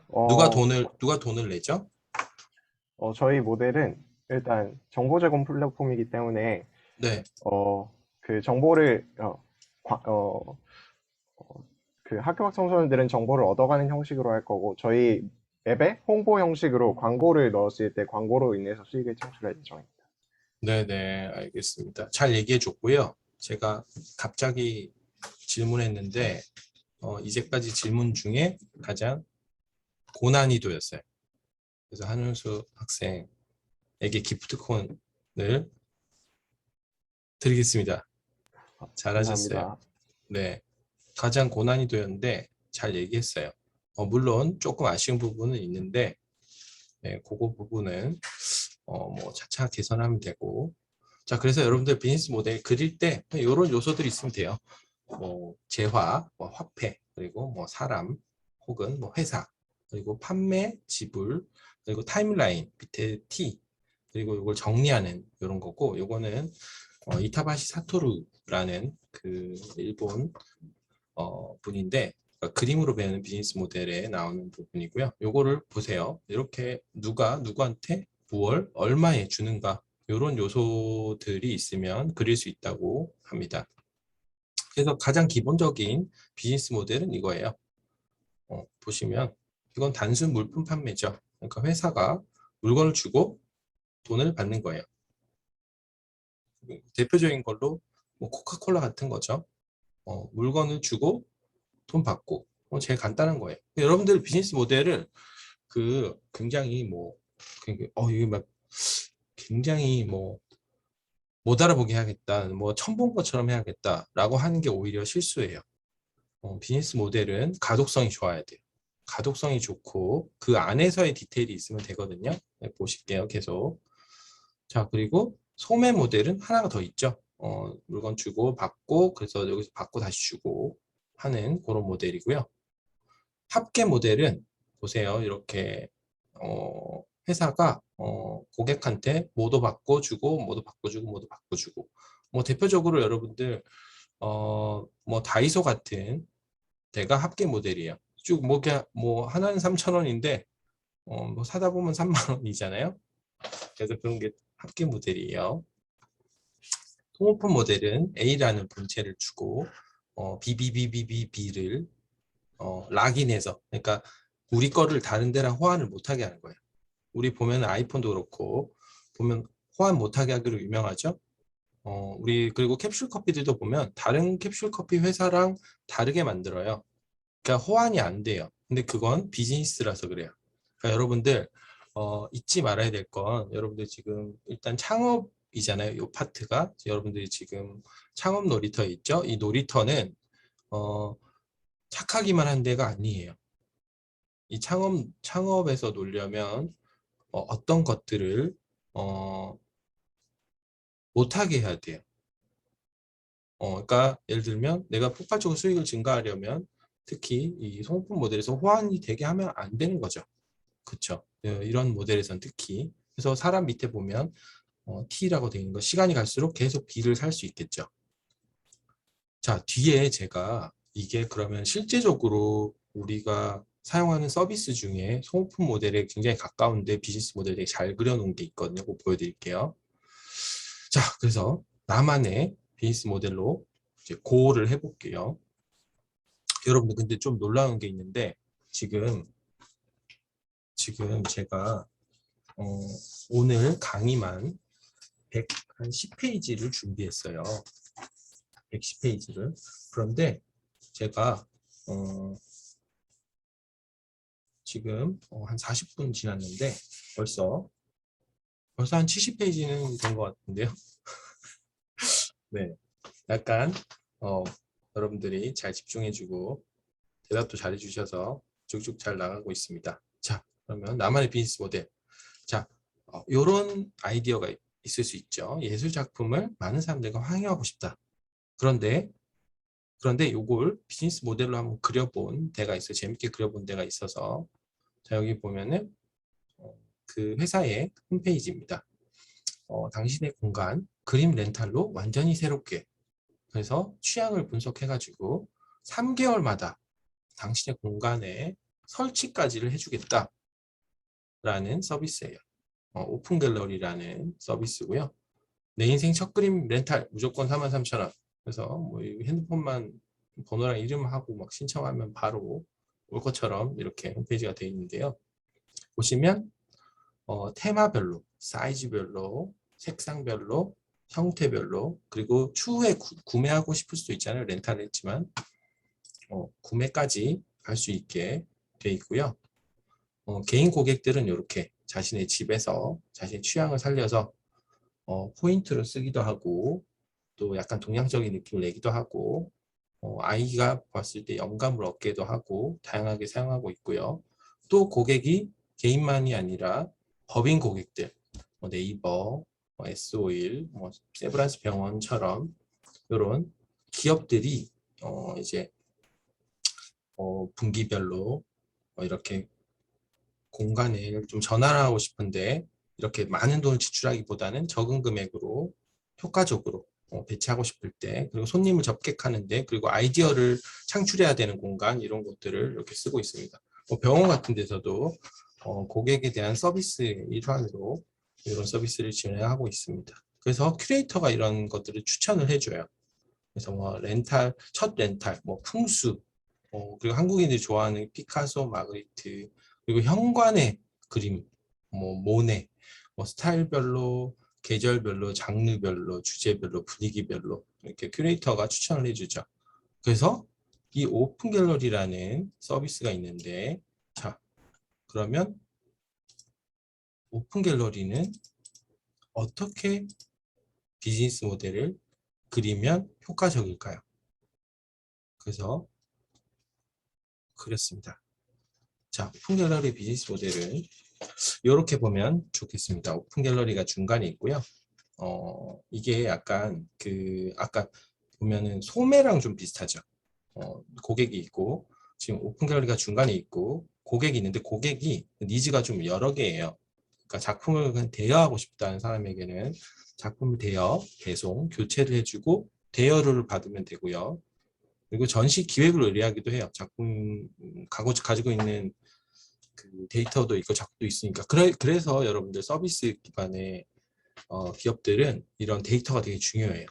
S2: 누가 돈을 내죠?
S6: 저희 모델은 일단 정보 제공 플랫폼이기 때문에
S2: 네.
S6: 그 정보를 그 학교 밖 청소년들은 정보를 얻어가는 형식으로 할 거고, 저희 앱에 홍보 형식으로 광고를 넣었을 때 광고로 인해서 수익을 창출할 예정입니다.
S2: 네네, 알겠습니다. 잘 얘기해 줬고요. 제가 갑자기 질문했는데 이제까지 질문 중에 가장 고난이도였어요. 그래서 한은수 학생에게 기프트콘을 드리겠습니다. 잘하셨어요.
S6: 감사합니다.
S2: 네, 가장 고난이도였는데 잘 얘기했어요. 물론 조금 아쉬운 부분은 있는데 네, 그거 부분은 뭐 차차 개선하면 되고. 자, 그래서 여러분들 비즈니스 모델 그릴 때 이런 요소들이 있으면 돼요. 뭐 재화, 뭐 화폐, 그리고 뭐 사람, 혹은 뭐 회사, 그리고 판매, 지불, 그리고 타임라인 밑에 T, 그리고 이걸 정리하는 이런 거고, 요거는 이타바시 사토루라는 그 일본 분인데 그림으로 배우는 비즈니스 모델에 나오는 부분이고요. 요거를 보세요. 이렇게 누가 누구한테 무엇 얼마에 주는가, 이런 요소들이 있으면 그릴 수 있다고 합니다. 그래서 가장 기본적인 비즈니스 모델은 이거예요. 보시면 이건 단순 물품 판매죠. 그러니까 회사가 물건을 주고 돈을 받는 거예요. 대표적인 걸로 뭐 코카콜라 같은 거죠. 물건을 주고 돈 받고 제일 간단한 거예요. 여러분들 비즈니스 모델을 굉장히 이게 막 굉장히 못 알아보게 해야겠다, 처음 본 것처럼 해야겠다라고 하는 게 오히려 실수예요. 비즈니스 모델은 가독성이 좋아야 돼요. 가독성이 좋고 그 안에서의 디테일이 있으면 되거든요. 네, 보실게요, 계속. 자, 그리고 소매 모델은 하나가 더 있죠. 물건 주고 받고, 그래서 여기서 받고 다시 주고 하는 그런 모델이고요. 합계 모델은 보세요. 이렇게 회사가 고객한테 뭐도 받고 주고, 뭐도 받고 주고, 뭐도 받고 주고. 대표적으로 여러분들 뭐 다이소 같은 데가 합계 모델이에요. 쭉 하나는 3,000원인데 뭐 사다 보면 3만 원이잖아요. 그래서 그런 게 합계 모델이에요. 통오픈 모델은 A라는 본체를 주고 BBBBB를 락인해서, 그러니까 우리 거를 다른 데랑 호환을 못하게 하는 거예요. 우리 보면 아이폰도 그렇고 보면 호환 못하게 하기로 유명하죠. 우리 그리고 캡슐 커피들도 보면 다른 캡슐 커피 회사랑 다르게 만들어요. 그러니까 호환이 안 돼요. 근데 그건 비즈니스라서 그래요. 그러니까 여러분들 잊지 말아야 될 건, 여러분들 지금 일단 창업이잖아요. 이 파트가 여러분들이 지금 창업 놀이터에 있죠. 이 놀이터는 착하기만 한 데가 아니에요. 이 창업에서 놀려면 어떤 것들을 못하게 해야 돼요. 그러니까 예를 들면 내가 폭발적으로 수익을 증가하려면 특히 이 소모품 모델에서 호환이 되게 하면 안 되는 거죠. 그렇죠? 이런 모델에서는 특히. 그래서 사람 밑에 보면 T라고 되어 있는 거, 시간이 갈수록 계속 B를 살 수 있겠죠. 자, 뒤에 제가 이게 그러면 실제적으로 우리가 사용하는 서비스 중에 소모품 모델에 굉장히 가까운데 비즈니스 모델에 잘 그려놓은 게 있거든요. 그거 보여드릴게요. 자, 그래서 나만의 비즈니스 모델로 이제 고를 해볼게요. 여러분들 근데 좀 놀라운 게 있는데 지금 제가 오늘 강의만 110페이지를 준비했어요. 110페이지를. 그런데 제가 지금 한 40분 지났는데 벌써 한 70페이지는 된 것 같은데요. 네, 약간 여러분들이 잘 집중해주고 대답도 잘해주셔서 쭉쭉 잘 나가고 있습니다. 자, 그러면 나만의 비즈니스 모델. 자, 이런 아이디어가 있을 수 있죠. 예술 작품을 많은 사람들과 환영하고 싶다. 그런데 이걸 비즈니스 모델로 한번 그려본 데가 있어요. 재밌게 그려본 데가 있어서. 자, 여기 보면은 그 회사의 홈페이지입니다. 당신의 공간 그림 렌탈로 완전히 새롭게. 그래서 취향을 분석해가지고 3개월마다 당신의 공간에 설치까지를 해주겠다 라는 서비스예요. 오픈 갤러리라는 서비스고요. 내 인생 첫 그림 렌탈 무조건 43,000원. 그래서 뭐 핸드폰만 번호랑 이름하고 막 신청하면 바로 올 것처럼 이렇게 홈페이지가 되어 있는데요. 보시면 테마별로, 사이즈별로, 색상별로, 형태별로, 그리고 추후에 구매하고 싶을 수도 있잖아요. 렌탈을 했지만 구매까지 할 수 있게 되어 있고요. 개인 고객들은 이렇게 자신의 집에서 자신의 취향을 살려서 포인트로 쓰기도 하고 또 약간 동양적인 느낌을 내기도 하고 아이가 봤을 때 영감을 얻기도 하고 다양하게 사용하고 있고요. 또 고객이 개인만이 아니라 법인 고객들, 네이버, S-오일, 세브란스 병원처럼 이런 기업들이 이제 분기별로 이렇게 공간을 좀 전환하고 싶은데 이렇게 많은 돈을 지출하기보다는 적은 금액으로 효과적으로 배치하고 싶을 때, 그리고 손님을 접객하는데, 그리고 아이디어를 창출해야 되는 공간, 이런 것들을 이렇게 쓰고 있습니다. 병원 같은 데서도 고객에 대한 서비스의 일환으로 이런 서비스를 진행하고 있습니다. 그래서 큐레이터가 이런 것들을 추천을 해줘요. 그래서 뭐 렌탈, 첫 렌탈, 뭐 풍수, 그리고 한국인들이 좋아하는 피카소, 마그리트, 그리고 현관의 그림, 뭐 모네, 뭐 스타일별로, 계절별로, 장르별로, 주제별로, 분위기별로 이렇게 큐레이터가 추천을 해주죠. 그래서 이 오픈 갤러리라는 서비스가 있는데, 자, 그러면 오픈 갤러리는 어떻게 비즈니스 모델을 그리면 효과적일까요? 그래서 그렸습니다. 자, 오픈 갤러리 비즈니스 모델은 이렇게 보면 좋겠습니다. 오픈 갤러리가 중간에 있고요. 이게 약간 아까 보면은 소매랑 좀 비슷하죠. 고객이 있고 지금 오픈 갤러리가 중간에 있고 고객이 있는데 고객이 니즈가 좀 여러 개예요. 그러니까 작품을 그냥 대여하고 싶다는 사람에게는 작품을 대여, 배송, 교체를 해주고 대여를 받으면 되고요. 그리고 전시 기획을 의뢰하기도 해요. 작품 가지고 있는 그 데이터도 있고 작도 있으니까. 그래서 여러분들 서비스 기반의 기업들은 이런 데이터가 되게 중요해요.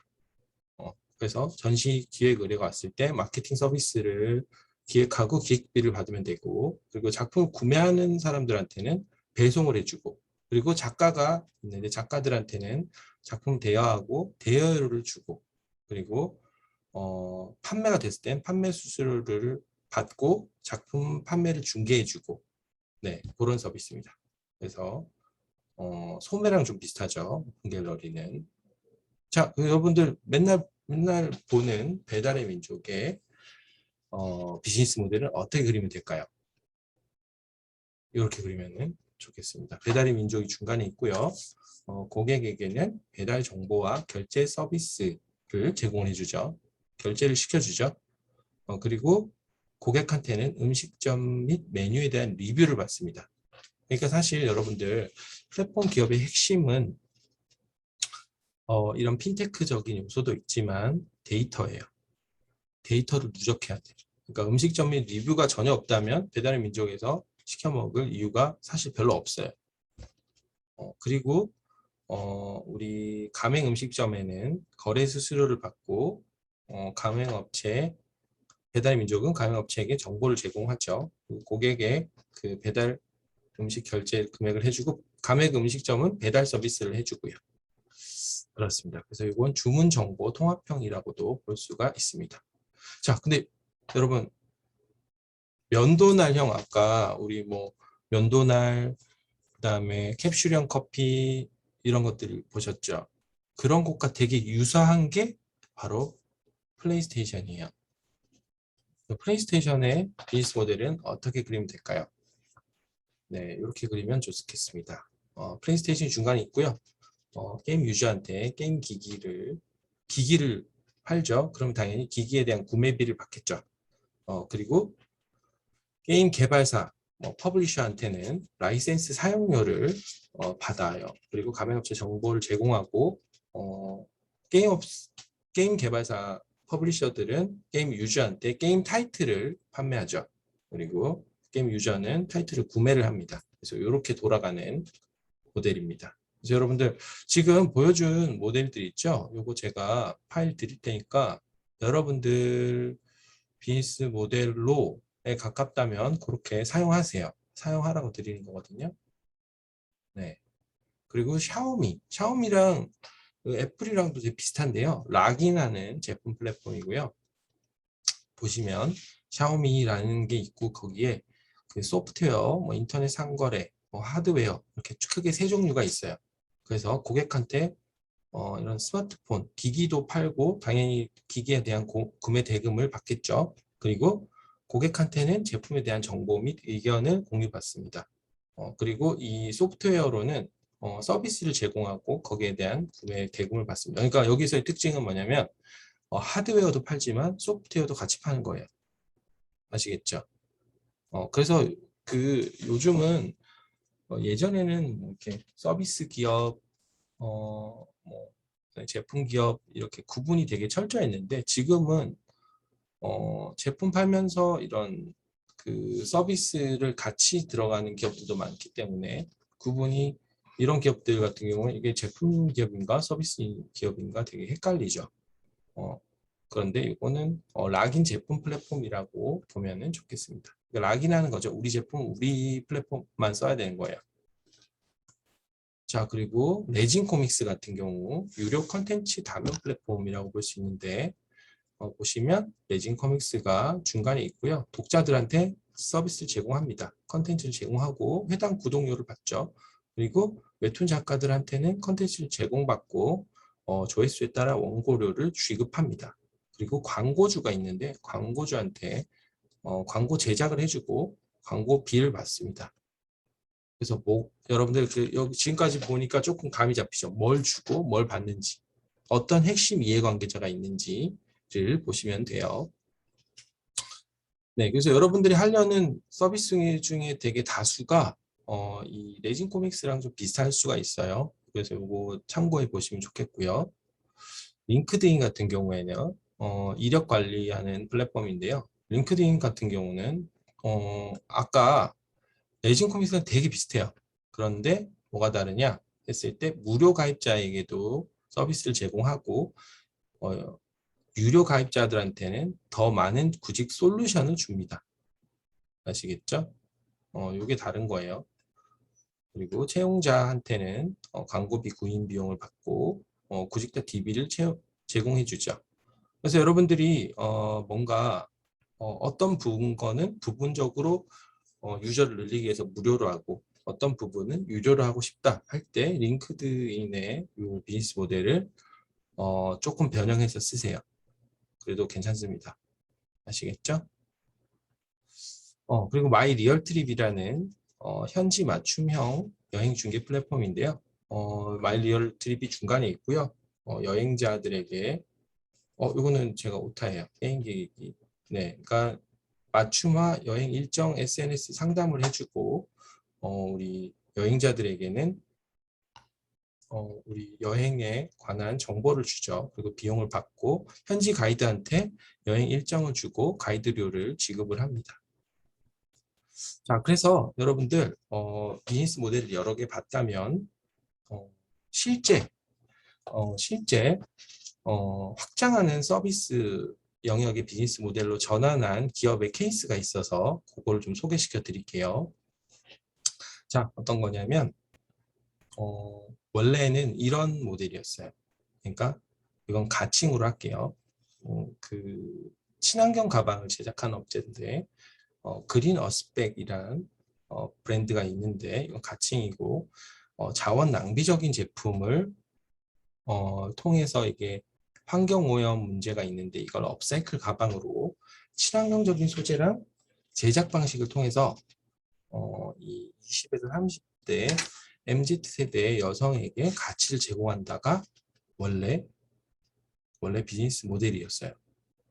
S2: 그래서 전시 기획 의뢰가 왔을 때 마케팅 서비스를 기획하고 기획비를 받으면 되고, 그리고 작품을 구매하는 사람들한테는 배송을 해주고, 그리고 작가가 있는데 작가들한테는 작품 대여하고 대여료를 주고, 그리고 판매가 됐을 땐 판매 수수료를 받고 작품 판매를 중개해주고, 네, 그런 서비스입니다. 그래서 소매랑 좀 비슷하죠, 갤러리는. 자, 여러분들 맨날 보는 배달의 민족의 비즈니스 모델은 어떻게 그리면 될까요? 이렇게 그리면 좋겠습니다. 배달의 민족이 중간에 있고요. 고객에게는 배달 정보와 결제 서비스를 제공해 주죠. 결제를 시켜주죠. 그리고 고객한테는 음식점 및 메뉴에 대한 리뷰를 받습니다. 그러니까 사실 여러분들 플랫폼 기업의 핵심은 이런 핀테크적인 요소도 있지만 데이터예요. 데이터를 누적해야 돼요. 그러니까 음식점 및 리뷰가 전혀 없다면 배달의 민족에서 시켜 먹을 이유가 사실 별로 없어요. 그리고 우리 가맹 음식점에는 거래 수수료를 받고 가맹업체, 배달의 민족은 가맹업체에게 정보를 제공하죠. 고객의 그 배달 음식 결제 금액을 해주고, 가맹 음식점은 배달 서비스를 해주고요. 그렇습니다. 그래서 이건 주문 정보 통합형이라고도 볼 수가 있습니다. 자, 근데 여러분, 면도날형 아까 우리 뭐 면도날, 그다음에 캡슐형 커피 이런 것들을 보셨죠? 그런 것과 되게 유사한 게 바로 플레이스테이션이에요. 플레이스테이션의 비즈니스 모델은 어떻게 그리면 될까요? 네, 이렇게 그리면 좋겠습니다. 플레이스테이션이 중간에 있고요. 게임 유저한테 게임 기기를 팔죠. 그럼 당연히 기기에 대한 구매비를 받겠죠. 그리고 게임 개발사, 퍼블리셔한테는 라이센스 사용료를 받아요. 그리고 가맹업체 정보를 제공하고, 게임 개발사 퍼블리셔들은 게임 유저한테 게임 타이틀을 판매하죠. 그리고 게임 유저는 타이틀을 구매를 합니다. 그래서 이렇게 돌아가는 모델입니다. 그래서 여러분들 지금 보여준 모델들 있죠? 요거 제가 파일 드릴 테니까 여러분들 비즈니스 모델로에 가깝다면 그렇게 사용하세요. 사용하라고 드리는 거거든요. 네. 그리고 샤오미랑 그 애플이랑도 되게 비슷한데요. 락인하는 제품 플랫폼이고요. 보시면 샤오미라는 게 있고 거기에 그 소프트웨어, 인터넷 상거래, 하드웨어 이렇게 크게 세 종류가 있어요. 그래서 고객한테 이런 스마트폰, 기기도 팔고 당연히 기기에 대한 구매 대금을 받겠죠. 그리고 고객한테는 제품에 대한 정보 및 의견을 공유받습니다. 그리고 이 소프트웨어로는 서비스를 제공하고 거기에 대한 구매 대금을 받습니다. 그러니까 여기서의 특징은 뭐냐면 하드웨어도 팔지만 소프트웨어도 같이 파는 거예요. 아시겠죠? 그래서 그 요즘은 예전에는 뭐 이렇게 서비스 기업, 뭐 제품 기업 이렇게 구분이 되게 철저했는데 지금은 제품 팔면서 이런 그 서비스를 같이 들어가는 기업들도 많기 때문에 구분이, 이런 기업들 같은 경우는 이게 제품 기업인가 서비스 기업인가 되게 헷갈리죠. 그런데 이거는 락인 제품 플랫폼이라고 보면은 좋겠습니다. 락인하는 거죠. 우리 제품, 우리 플랫폼만 써야 되는 거예요. 자, 그리고 레진 코믹스 같은 경우 유료 컨텐츠 다면 플랫폼이라고 볼 수 있는데, 보시면 레진 코믹스가 중간에 있고요. 독자들한테 서비스를 제공합니다. 컨텐츠를 제공하고 해당 구독료를 받죠. 그리고 웹툰 작가들한테는 컨텐츠를 제공받고 조회수에 따라 원고료를 지급합니다. 그리고 광고주가 있는데 광고주한테 광고 제작을 해주고 광고비를 받습니다. 그래서 여러분들 여기 지금까지 보니까 조금 감이 잡히죠. 뭘 주고 뭘 받는지, 어떤 핵심 이해관계자가 있는지를 보시면 돼요. 네, 그래서 여러분들이 하려는 서비스 중에 되게 다수가 이 레진 코믹스랑 좀 비슷할 수가 있어요. 그래서 이거 참고해 보시면 좋겠고요. 링크드인 같은 경우에는 이력 관리하는 플랫폼인데요. 링크드인 같은 경우는 아까 레진 코믹스는 되게 비슷해요. 그런데 뭐가 다르냐 했을 때 무료 가입자에게도 서비스를 제공하고 유료 가입자들한테는 더 많은 구직 솔루션을 줍니다. 아시겠죠? 요게 다른 거예요. 그리고 채용자한테는 광고비 구인 비용을 받고 구직자 DB를 제공해 주죠. 그래서 여러분들이 뭔가 어떤 거는 부분적으로 유저를 늘리기 위해서 무료로 하고 어떤 부분은 유료로 하고 싶다 할 때 링크드인의 이 비즈니스 모델을 조금 변형해서 쓰세요. 그래도 괜찮습니다. 아시겠죠? 그리고 마이 리얼 트립이라는 현지 맞춤형 여행 중개 플랫폼인데요. 마이 리얼 트립이 중간에 있고요. 여행자들에게 이거는 제가 오타예요. 게임 계획이. 네, 그러니까 맞춤화 여행 일정 SNS 상담을 해주고 우리 여행자들에게는 우리 여행에 관한 정보를 주죠. 그리고 비용을 받고 현지 가이드한테 여행 일정을 주고 가이드료를 지급을 합니다. 자, 그래서 여러분들 비즈니스 모델을 여러 개 봤다면 실제 확장하는 서비스 영역의 비즈니스 모델로 전환한 기업의 케이스가 있어서 그걸 좀 소개시켜 드릴게요. 자, 어떤 거냐면 원래는 이런 모델이었어요. 그러니까 이건 가칭으로 할게요. 그 친환경 가방을 제작하는 업체인데 그린 어스펙이란 브랜드가 있는데 이건 가칭이고 자원 낭비적인 제품을 통해서 이게 환경오염 문제가 있는데 이걸 업사이클 가방으로 친환경적인 소재랑 제작 방식을 통해서 이 20에서 30대 MZ세대 여성에게 가치를 제공한다가 원래 비즈니스 모델이었어요.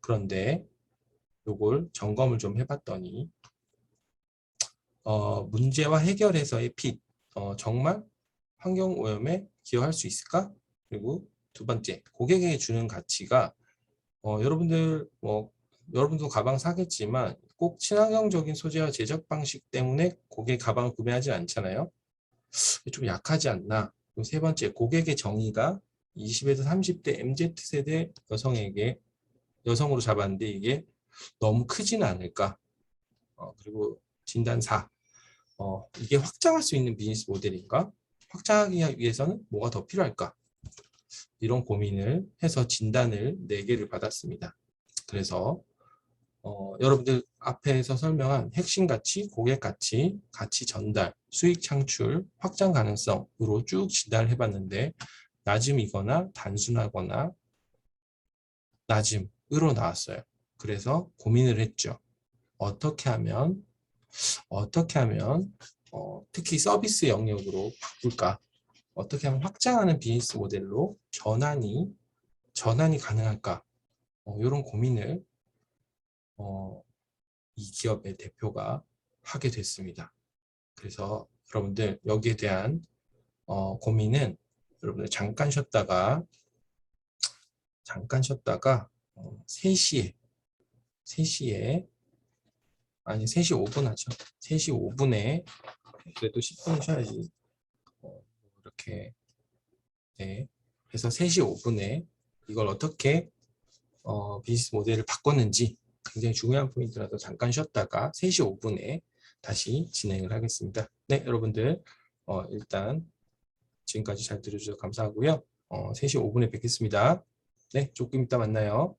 S2: 그런데 이걸 점검을 좀 해봤더니 문제와 해결에서의 핏, 정말 환경오염에 기여할 수 있을까? 그리고 두 번째, 고객에게 주는 가치가 여러분들 여러분도 가방 사겠지만 꼭 친환경적인 소재와 제작 방식 때문에 고객 가방을 구매하지 않잖아요. 좀 약하지 않나. 그리고 세 번째, 고객의 정의가 20에서 30대 MZ세대 여성으로 잡았는데 이게 너무 크지는 않을까. 그리고 진단 4, 이게 확장할 수 있는 비즈니스 모델인가? 확장하기 위해서는 뭐가 더 필요할까? 이런 고민을 해서 진단을 4개를 받았습니다. 그래서 여러분들 앞에서 설명한 핵심 가치, 고객 가치, 가치 전달, 수익 창출, 확장 가능성으로 쭉 진단을 해봤는데 낮음이거나 단순하거나 낮음으로 나왔어요. 그래서 고민을 했죠. 어떻게 하면 특히 서비스 영역으로 바꿀까? 어떻게 하면 확장하는 비즈니스 모델로 전환이 가능할까? 이런 고민을 이 기업의 대표가 하게 됐습니다. 그래서 여러분들 여기에 대한 고민은 여러분들 잠깐 쉬었다가 3시에 아니 3시 5분 하죠. 3시 5분에 그래도 10분 쉬어야지. 이렇게 네. 그래서 3시 5분에 이걸 어떻게 비즈니스 모델을 바꿨는지 굉장히 중요한 포인트라서 잠깐 쉬었다가 3시 5분에 다시 진행을 하겠습니다. 네, 여러분들 일단 지금까지 잘 들어주셔서 감사하고요. 3시 5분에 뵙겠습니다. 네, 조금 이따 만나요.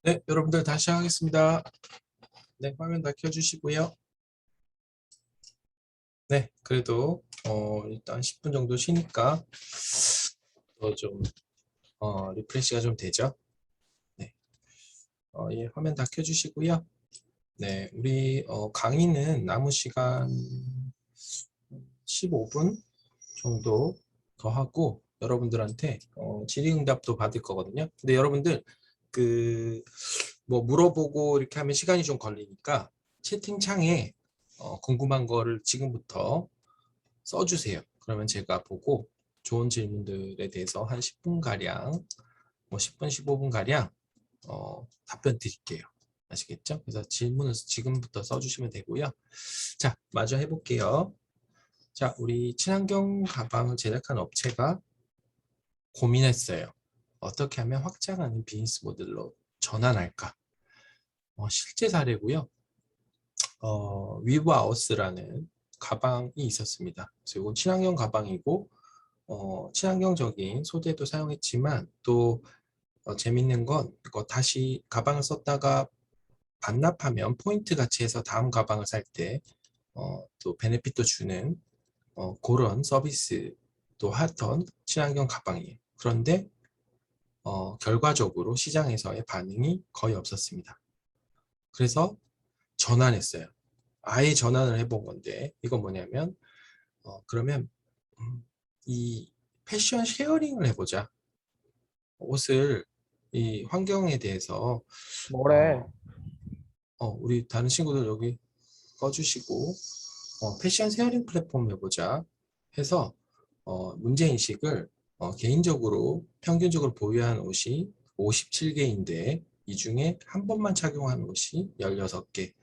S2: 네, 여러분들 다시 하겠습니다. 네, 화면 다 켜주시고요. 네, 그래도 일단 10분 정도 쉬니까 좀 리프레시가 좀 되죠. 네, 예, 화면 다 켜주시고요. 네, 우리 강의는 남은 시간 15분 정도 더 하고 여러분들한테 질의응답도 받을 거거든요. 근데 여러분들 그 뭐 물어보고 이렇게 하면 시간이 좀 걸리니까 채팅창에 궁금한 거를 지금부터 써주세요. 그러면 제가 보고 좋은 질문들에 대해서 한 10분 가량, 뭐 10분, 15분 가량 답변 드릴게요. 아시겠죠? 그래서 질문을 지금부터 써주시면 되고요. 자, 마저 해볼게요. 자, 우리 친환경 가방을 제작한 업체가 고민했어요. 어떻게 하면 확장하는 비즈니스 모델로 전환할까? 실제 사례고요. 위브아우스라는 가방이 있었습니다. 그래서 이건 친환경 가방이고 친환경적인 소재도 사용했지만 또 재밌는 건 이거 다시 가방을 썼다가 반납하면 포인트 같이 해서 다음 가방을 살 때 또 베네핏도 주는 그런 서비스도 하던 친환경 가방이에요. 그런데 결과적으로 시장에서의 반응이 거의 없었습니다. 그래서 전환했어요. 아예 전환을 해본 건데 이건 뭐냐면 그러면 이 패션 쉐어링을 해보자. 옷을 이 환경에 대해서
S1: 뭐래?
S2: 우리 다른 친구들 여기 꺼주시고 패션 쉐어링 플랫폼 해보자 해서 문제인식을 개인적으로 평균적으로 보유한 옷이 57개인데 이 중에 한 번만 착용한 옷이 16개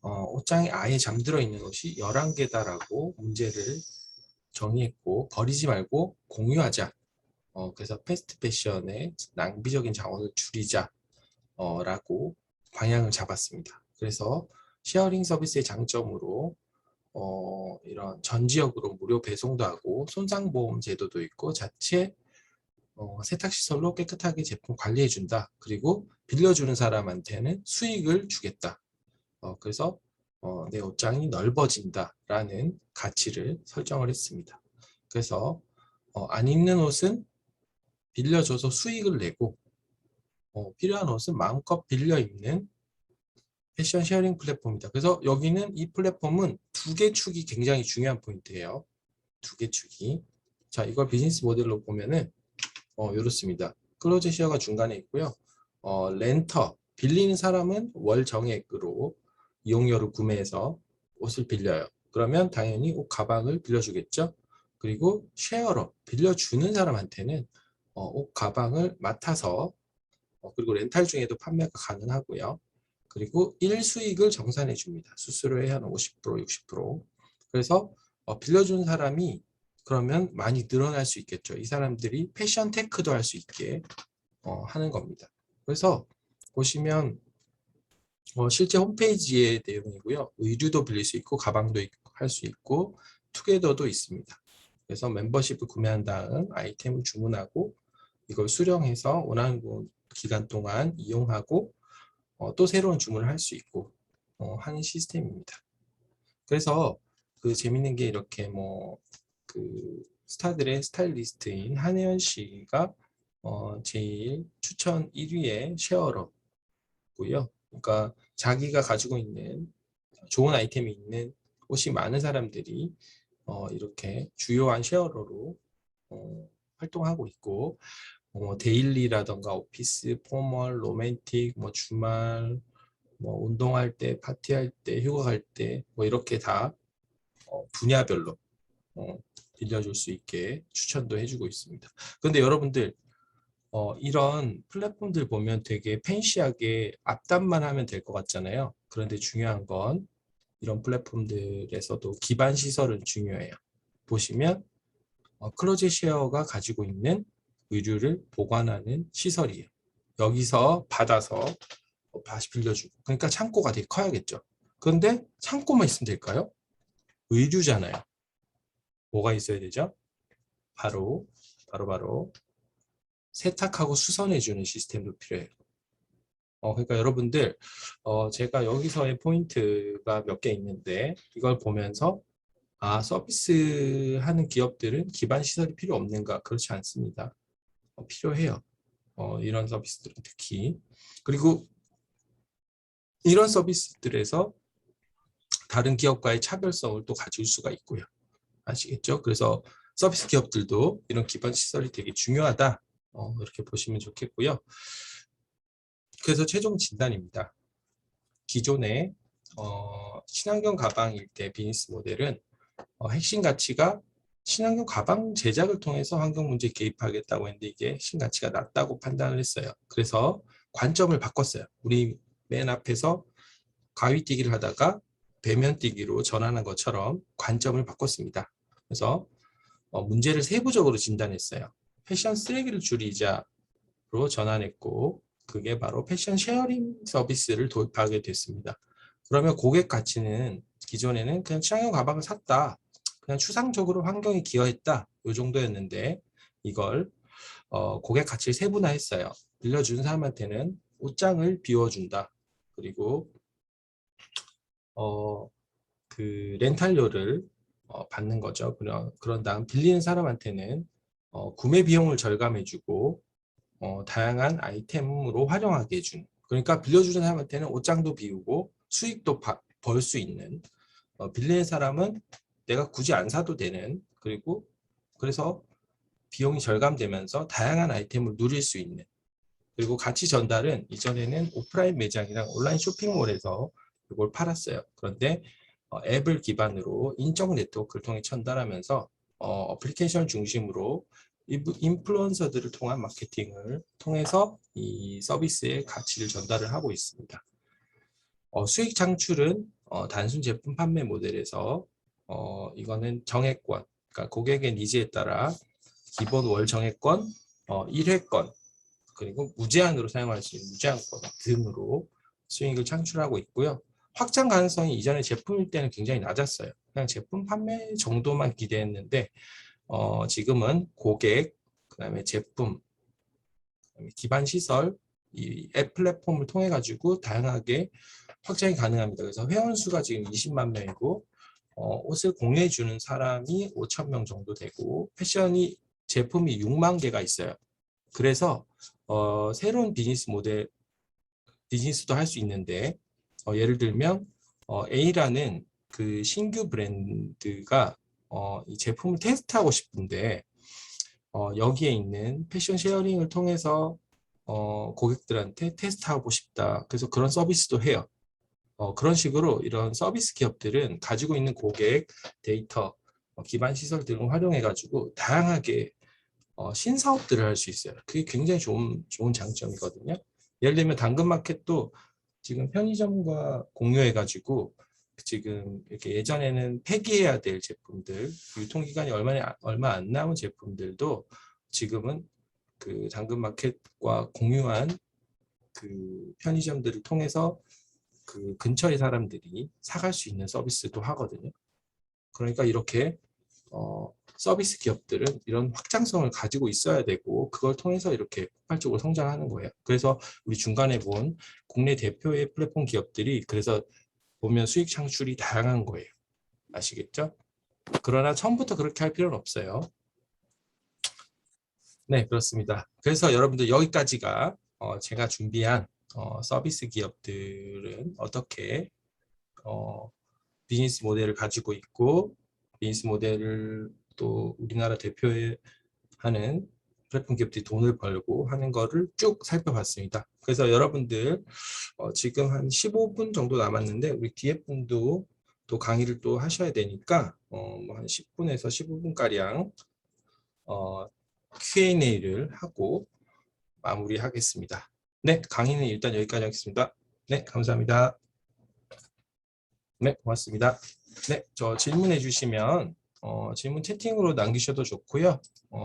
S2: 옷장에 아예 잠들어 있는 옷이 11개다라고 문제를 정의했고 버리지 말고 공유하자. 그래서 패스트 패션의 낭비적인 자원을 줄이자 라고 방향을 잡았습니다. 그래서 쉐어링 서비스의 장점으로 이런 전 지역으로 무료 배송도 하고 손상보험 제도도 있고 자체 세탁시설로 깨끗하게 제품 관리해준다. 그리고 빌려주는 사람한테는 수익을 주겠다. 그래서 내 옷장이 넓어진다라는 가치를 설정을 했습니다. 그래서 안 입는 옷은 빌려줘서 수익을 내고 필요한 옷은 마음껏 빌려 입는 패션 쉐어링 플랫폼입니다. 그래서 여기는 이 플랫폼은 두 개 축이 굉장히 중요한 포인트예요. 두 개 축이. 자, 이걸 비즈니스 모델로 보면은 이렇습니다. 클로즈 쉐어가 중간에 있고요. 렌터, 빌리는 사람은 월 정액으로 이용료를 구매해서 옷을 빌려요. 그러면 당연히 옷 가방을 빌려주겠죠. 그리고 쉐어러, 빌려주는 사람한테는 옷 가방을 맡아서 그리고 렌탈 중에도 판매가 가능하고요. 그리고 일수익을 정산해 줍니다. 수수료의 한 50%, 60%. 그래서 빌려주는 사람이 그러면 많이 늘어날 수 있겠죠. 이 사람들이 패션 테크도 할 수 있게 하는 겁니다. 그래서 보시면 실제 홈페이지의 내용이고요. 의류도 빌릴 수 있고 가방도 할 수 있고 투게더도 있습니다. 그래서 멤버십을 구매한 다음 아이템을 주문하고 이걸 수령해서 원하는 기간 동안 이용하고 또 새로운 주문을 할 수 있고 하는 시스템입니다. 그래서 그 재밌는 게 이렇게 그 스타들의 스타일리스트인 한혜연 씨가 제일 추천 1위의 쉐어러고요. 그러니까 자기가 가지고 있는 좋은 아이템이 있는 옷이 많은 사람들이 이렇게 주요한 쉐어러로 활동하고 있고 데일리라던가 오피스, 포멀, 로맨틱, 주말, 운동할 때, 파티할 때, 휴가 갈 때 이렇게 다 분야별로 빌려줄 수 있게 추천도 해주고 있습니다. 그런데 여러분들 이런 플랫폼들 보면 되게 팬시하게 앞단만 하면 될 것 같잖아요. 그런데 중요한 건 이런 플랫폼들에서도 기반 시설은 중요해요. 보시면 클로젯 쉐어가 가지고 있는 의류를 보관하는 시설이에요. 여기서 받아서 다시 빌려주고 그러니까 창고가 되게 커야겠죠. 그런데 창고만 있으면 될까요? 의류잖아요. 뭐가 있어야 되죠? 바로 세탁하고 수선해주는 시스템도 필요해요. 그러니까 여러분들 제가 여기서의 포인트가 몇 개 있는데 이걸 보면서 서비스 하는 기업들은 기반 시설이 필요 없는가? 그렇지 않습니다. 필요해요. 이런 서비스들은 특히. 그리고 이런 서비스들에서 다른 기업과의 차별성을 또 가질 수가 있고요. 아시겠죠? 그래서 서비스 기업들도 이런 기반 시설이 되게 중요하다. 이렇게 보시면 좋겠고요. 그래서 최종 진단입니다. 기존의 친환경 가방일 때 비즈니스 모델은 핵심 가치가 친환경 가방 제작을 통해서 환경 문제에 개입하겠다고 했는데 이게 핵심 가치가 낮다고 판단을 했어요. 그래서 관점을 바꿨어요. 우리 맨 앞에서 가위뛰기를 하다가 배면뛰기로 전환한 것처럼 관점을 바꿨습니다. 그래서 문제를 세부적으로 진단했어요. 패션 쓰레기를 줄이자로 전환했고 그게 바로 패션 쉐어링 서비스를 도입하게 됐습니다. 그러면 고객 가치는 기존에는 그냥 친환경 가방을 샀다. 그냥 추상적으로 환경에 기여했다. 이 정도였는데 이걸 고객 가치를 세분화했어요. 빌려준 사람한테는 옷장을 비워준다. 그리고 그 렌탈료를 받는 거죠. 그런 다음 빌리는 사람한테는 구매 비용을 절감해주고 다양한 아이템으로 활용하게 해주는. 그러니까 빌려주는 사람한테는 옷장도 비우고 수익도 벌 수 있는. 빌리는 사람은 내가 굳이 안 사도 되는. 그리고 그래서 비용이 절감되면서 다양한 아이템을 누릴 수 있는. 그리고 가치 전달은 이전에는 오프라인 매장이랑 온라인 쇼핑몰에서 이걸 팔았어요. 그런데 앱을 기반으로 인적 네트워크를 통해 전달하면서 어플리케이션 중심으로 인플루언서들을 통한 마케팅을 통해서 이 서비스의 가치를 전달을 하고 있습니다. 수익 창출은 단순 제품 판매 모델에서 이거는 정액권, 그러니까 고객의 니즈에 따라 기본 월 정액권, 1회권, 그리고 무제한으로 사용할 수 있는 무제한권 등으로 수익을 창출하고 있고요. 확장 가능성이 이전에 제품일 때는 굉장히 낮았어요. 그냥 제품 판매 정도만 기대했는데 지금은 고객, 그다음에 제품, 그다음에 기반 시설, 이 앱 플랫폼을 통해 가지고 다양하게 확장이 가능합니다. 그래서 회원 수가 지금 20만 명이고 옷을 공유해 주는 사람이 5천 명 정도 되고 패션이 제품이 6만 개가 있어요. 그래서 새로운 비즈니스 모델, 비즈니스도 할 수 있는데 예를 들면 A라는 그 신규 브랜드가 이 제품을 테스트하고 싶은데 여기에 있는 패션 쉐어링을 통해서 고객들한테 테스트하고 싶다. 그래서 그런 서비스도 해요. 그런 식으로 이런 서비스 기업들은 가지고 있는 고객 데이터, 기반 시설 등을 활용해 가지고 다양하게 신사업들을 할 수 있어요. 그게 굉장히 좋은 장점이거든요. 예를 들면 당근마켓도 지금 편의점과 공유해 가지고 지금 이렇게 예전에는 폐기해야 될 제품들, 유통기간이 얼마 안 남은 제품들도 지금은 그 당근마켓과 공유한 그 편의점들을 통해서 그 근처의 사람들이 사갈 수 있는 서비스도 하거든요. 그러니까 이렇게 서비스 기업들은 이런 확장성을 가지고 있어야 되고 그걸 통해서 이렇게 폭발적으로 성장하는 거예요. 그래서 우리 중간에 본 국내 대표의 플랫폼 기업들이 그래서 보면 수익 창출이 다양한 거예요. 아시겠죠? 그러나 처음부터 그렇게 할 필요는 없어요. 네, 그렇습니다. 그래서 여러분들 여기까지가 제가 준비한 서비스 기업들은 어떻게 비즈니스 모델을 가지고 있고 비즈니스 모델을 또 우리나라 대표하는 플랫폼 기업들이 돈을 벌고 하는 거를 쭉 살펴봤습니다. 그래서 여러분들 지금 한 15분 정도 남았는데 우리 뒤에 분도 또 강의를 또 하셔야 되니까 한 10분에서 15분가량 Q&A를 하고 마무리하겠습니다. 네, 강의는 일단 여기까지 하겠습니다. 네, 감사합니다. 네, 고맙습니다. 네, 저 질문해 주시면 질문 채팅으로 남기셔도 좋고요.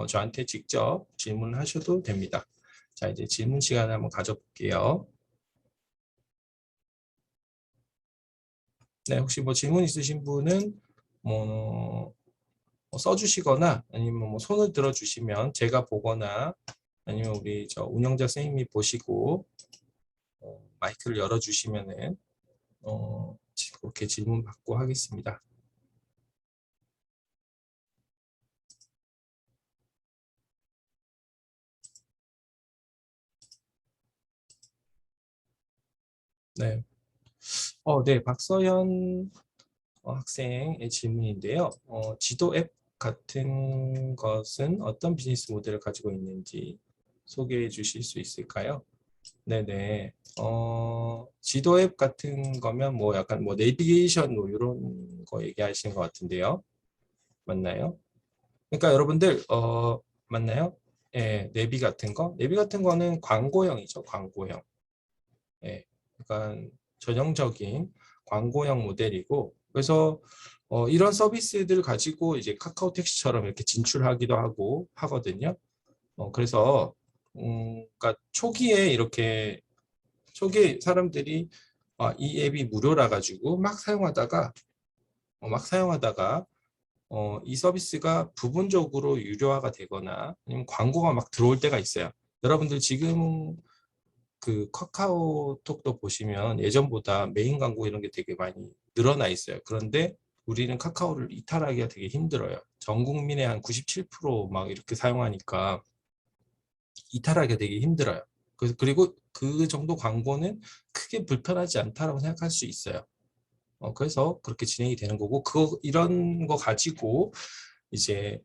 S2: 저한테 직접 질문하셔도 됩니다. 자, 이제 질문 시간을 한번 가져볼게요. 네, 혹시 뭐 질문 있으신 분은 써주시거나 아니면 뭐 손을 들어주시면 제가 보거나 아니면 우리 저 운영자 선생님이 보시고 마이크를 열어주시면은 그렇게 질문 받고 하겠습니다. 네. 네, 박서연 학생의 질문인데요. 지도 앱 같은 것은 어떤 비즈니스 모델을 가지고 있는지 소개해 주실 수 있을까요? 네네. 지도 앱 같은 거면 뭐 약간 뭐 내비게이션 뭐 이런 거 얘기하시는 것 같은데요. 맞나요? 그러니까 여러분들 맞나요? 예, 내비 같은 거. 내비 같은 거는 광고형이죠. 광고형. 예, 그러니까 전형적인 광고형 모델이고, 그래서 이런 서비스들 가지고 이제 카카오 택시처럼 이렇게 진출하기도 하고 하거든요. 그래서 그러니까 초기에 사람들이 이 앱이 무료라 가지고 막 사용하다가 이 서비스가 부분적으로 유료화가 되거나 아니면 광고가 막 들어올 때가 있어요. 여러분들 지금 그 카카오톡도 보시면 예전보다 메인 광고 이런 게 되게 많이 늘어나 있어요. 그런데 우리는 카카오를 이탈하기가 되게 힘들어요. 전 국민의 한 97% 이렇게 사용하니까 이탈하기가 되게 힘들어요. 그리고 그 정도 광고는 크게 불편하지 않다라고 생각할 수 있어요. 그래서 그렇게 진행이 되는 거고, 이런 거 가지고 이제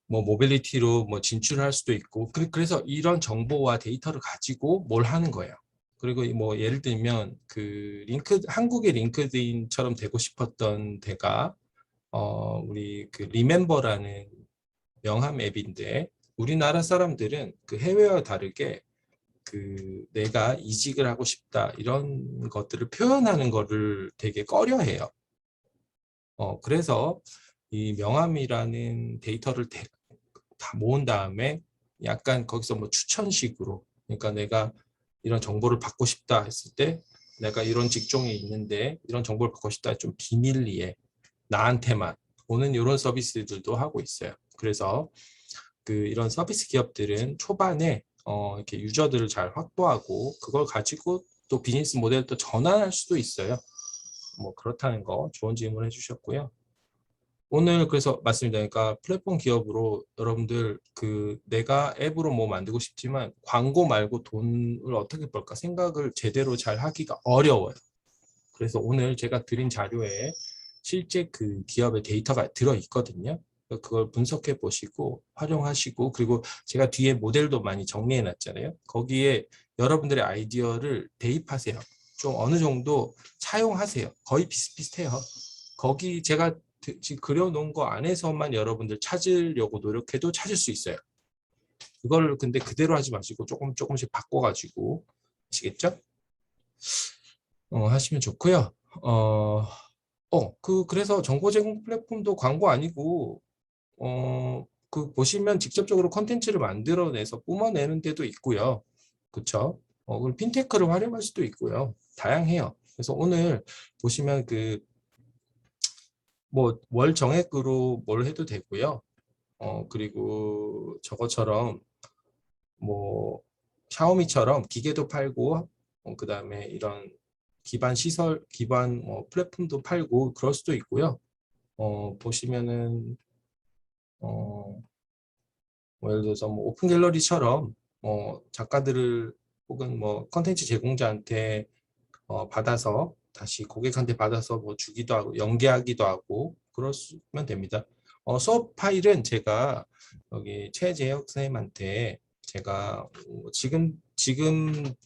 S2: 뭐 모빌리티로 뭐 진출할 수도 있고, 그래서 이런 정보와 데이터를 가지고 뭘 하는 거예요. 그리고 뭐 예를 들면 한국의 링크드인처럼 되고 싶었던 데가 우리 그 리멤버라는 명함 앱인데, 우리나라 사람들은 그 해외와 다르게 내가 이직을 하고 싶다 이런 것들을 표현하는 거를 되게 꺼려해요. 그래서 이 명함이라는 데이터를 다 모은 다음에 약간 거기서 뭐 추천식으로, 그러니까 내가 이런 정보를 받고 싶다 했을 때, 내가 이런 직종이 있는데 이런 정보를 받고 싶다, 좀 비밀리에 나한테만 오는 이런 서비스들도 하고 있어요. 그래서 이런 서비스 기업들은 초반에 이렇게 유저들을 잘 확보하고 그걸 가지고 또 비즈니스 모델을 또 전환할 수도 있어요. 뭐 그렇다는 거 좋은 질문 해주셨고요. 오늘 그래서 말씀드리니까 플랫폼 기업으로 여러분들 내가 앱으로 뭐 만들고 싶지만 광고 말고 돈을 어떻게 벌까 생각을 제대로 잘 하기가 어려워요. 그래서 오늘 제가 드린 자료에 실제 그 기업의 데이터가 들어 있거든요. 그걸 분석해 보시고 활용하시고, 그리고 제가 뒤에 모델도 많이 정리해 놨잖아요. 거기에 여러분들의 아이디어를 대입하세요. 좀 어느 정도 차용하세요. 거의 비슷비슷해요. 거기 제가 지금 그려놓은 거 안에서만 여러분들 찾으려고 노력해도 찾을 수 있어요. 그걸 근데 그대로 하지 마시고 조금씩 바꿔가지고, 아시겠죠? 하시면 좋고요. 그래서 정보 제공 플랫폼도 광고 아니고, 보시면 직접적으로 컨텐츠를 만들어내서 뿜어내는 데도 있고요. 그쵸? 그리고 핀테크를 활용할 수도 있고요. 다양해요. 그래서 오늘 보시면 뭐 월 정액으로 뭘 해도 되고요. 그리고 저것처럼 뭐 샤오미처럼 기계도 팔고, 그다음에 이런 기반 뭐 플랫폼도 팔고 그럴 수도 있고요. 보시면은 뭐 예를 들어서 뭐 오픈 갤러리처럼 작가들을 혹은 뭐 컨텐츠 제공자한테 받아서 다시 고객한테 받아서 뭐 주기도 하고 연계하기도 하고 그러시면 됩니다. 수업 파일은 제가 여기 최재혁 선생님한테 제가 지금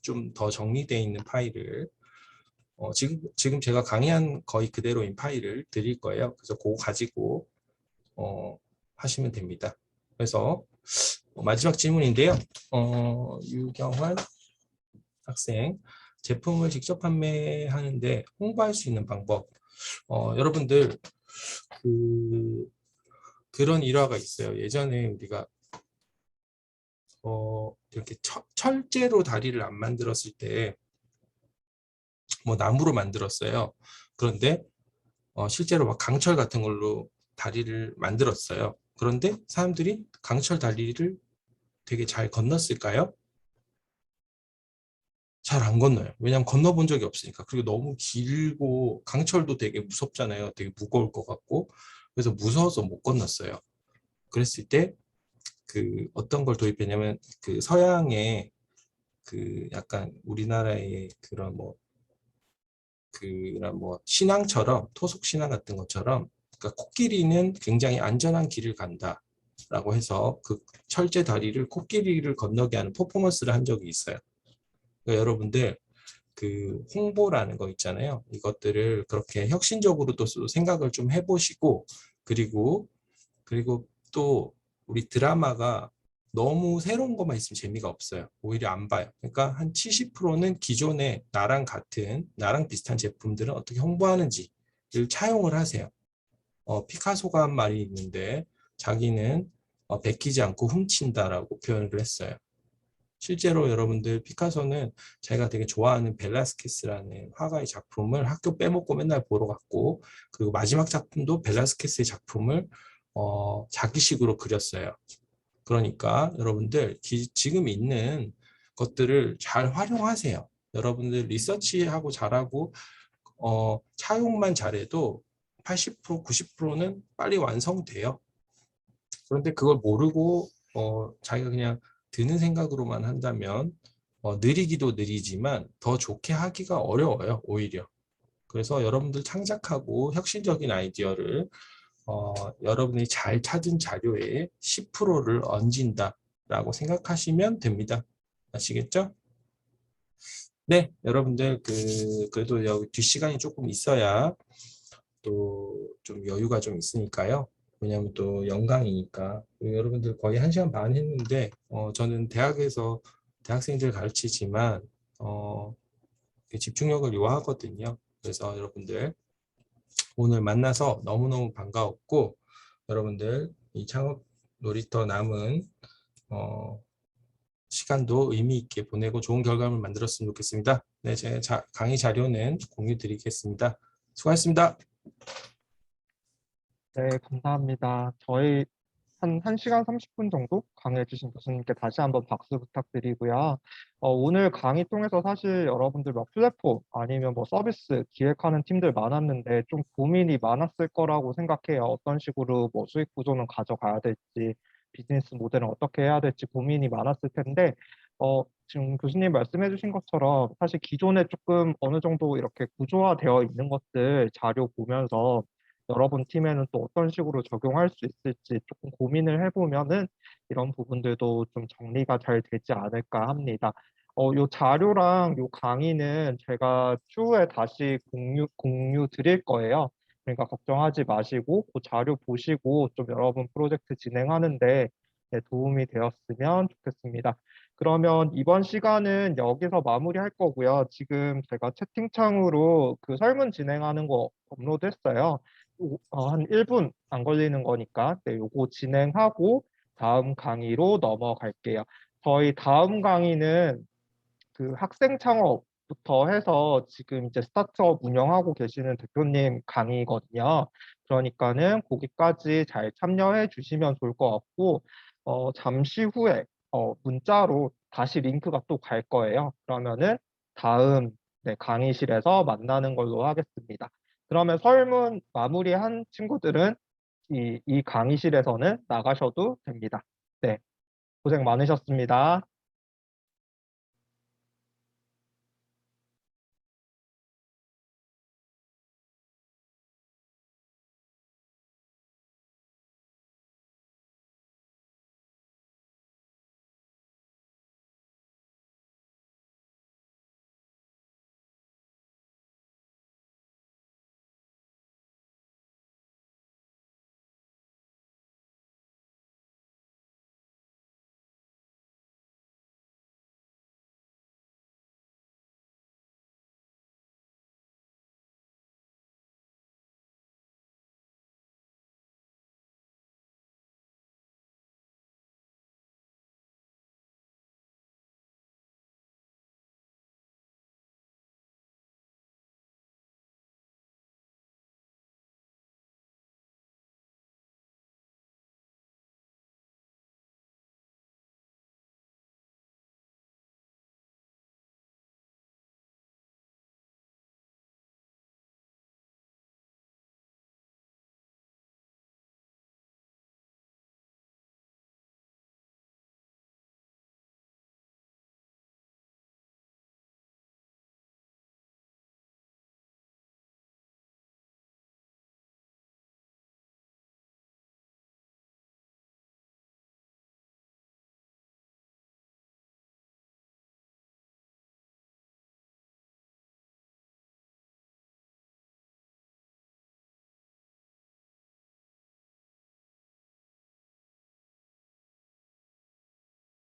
S2: 좀 더 정리되어 있는 파일을 지금 제가 강의한 거의 그대로인 파일을 드릴 거예요. 그래서 그거 가지고 하시면 됩니다. 그래서 마지막 질문인데요. 유경환 학생, 제품을 직접 판매하는데 홍보할 수 있는 방법. 여러분들 그런 일화가 있어요. 예전에 우리가 이렇게 철제로 다리를 안 만들었을 때 뭐 나무로 만들었어요. 그런데 실제로 막 강철 같은 걸로 다리를 만들었어요. 그런데 사람들이 강철 다리를 되게 잘 건넜을까요? 잘 안 건너요. 왜냐하면 건너본 적이 없으니까. 그리고 너무 길고 강철도 되게 무섭잖아요. 되게 무거울 것 같고. 그래서 무서워서 못 건넜어요. 그랬을 때 그 어떤 걸 도입했냐면 그 서양의 그 약간 우리나라의 그런 뭐 신앙처럼 토속 신앙 같은 것처럼 그러니까 코끼리는 굉장히 안전한 길을 간다라고 해서 그 철제 다리를 코끼리를 건너게 하는 퍼포먼스를 한 적이 있어요. 그러니까 여러분들 그 홍보라는 거 있잖아요. 이것들을 그렇게 혁신적으로도 생각을 좀 해보시고 그리고 또 우리 드라마가 너무 새로운 것만 있으면 재미가 없어요. 오히려 안 봐요. 그러니까 한 70%는 기존의 나랑 비슷한 제품들은 어떻게 홍보하는지를 차용을 하세요. 피카소가 한 말이 있는데 자기는 베끼지 않고 훔친다라고 표현을 했어요. 실제로 여러분들 피카소는 자기가 되게 좋아하는 벨라스케스라는 화가의 작품을 학교 빼먹고 맨날 보러 갔고 그리고 마지막 작품도 벨라스케스의 작품을 자기식으로 그렸어요. 그러니까 여러분들 지금 있는 것들을 잘 활용하세요. 여러분들 리서치하고 잘하고 차용만 잘해도 80%, 90%는 빨리 완성돼요. 그런데 그걸 모르고 자기가 그냥 드는 생각으로만 한다면 느리기도 느리지만 더 좋게 하기가 어려워요. 오히려. 그래서 여러분들 창작하고 혁신적인 아이디어를 여러분이 잘 찾은 자료에 10%를 얹은다라고 생각하시면 됩니다. 아시겠죠? 네, 여러분들 그래도 여기 뒷시간이 조금 있어야 또 좀 여유가 좀 있으니까요. 왜냐하면 또 연강이니까 여러분들 거의 1시간 반 했는데 저는 대학에서 대학생들 가르치지만 집중력을 요하거든요. 그래서 여러분들 오늘 만나서 너무너무 반가웠고 여러분들 이 창업 놀이터 남은 시간도 의미 있게 보내고 좋은 결과물 만들었으면 좋겠습니다. 네, 제 강의 자료는 공유 드리겠습니다. 수고하셨습니다.
S1: 네, 감사합니다. 저희 한 1시간 30분 정도 강의해 주신 교수님께 다시 한번 박수 부탁드리고요. 오늘 강의 통해서 사실 여러분들 뭐 플랫폼 아니면 뭐 서비스 기획하는 팀들 많았는데 좀 고민이 많았을 거라고 생각해요. 어떤 식으로 뭐 수익 구조는 가져가야 될지, 비즈니스 모델은 어떻게 해야 될지 고민이 많았을 텐데, 지금 교수님 말씀해 주신 것처럼 사실 기존에 조금 어느 정도 이렇게 구조화되어 있는 것들 자료 보면서 여러분 팀에는 또 어떤 식으로 적용할 수 있을지 조금 고민을 해보면은 이런 부분들도 좀 정리가 잘 되지 않을까 합니다. 요 자료랑 요 강의는 제가 추후에 다시 공유 드릴 거예요. 그러니까 걱정하지 마시고 그 자료 보시고 좀 여러분 프로젝트 진행하는데 네, 도움이 되었으면 좋겠습니다. 그러면 이번 시간은 여기서 마무리할 거고요. 지금 제가 채팅창으로 그 설문 진행하는 거 업로드했어요. 한 1분 안 걸리는 거니까 네, 요거 진행하고 다음 강의로 넘어갈게요. 저희 다음 강의는 그 학생 창업부터 해서 지금 이제 스타트업 운영하고 계시는 대표님 강의거든요. 그러니까는 거기까지 잘 참여해 주시면 좋을 것 같고 잠시 후에 문자로 다시 링크가 또 갈 거예요. 그러면은 다음 네, 강의실에서 만나는 걸로 하겠습니다. 그러면 설문 마무리한 친구들은 이 강의실에서는 나가셔도 됩니다. 네, 고생 많으셨습니다.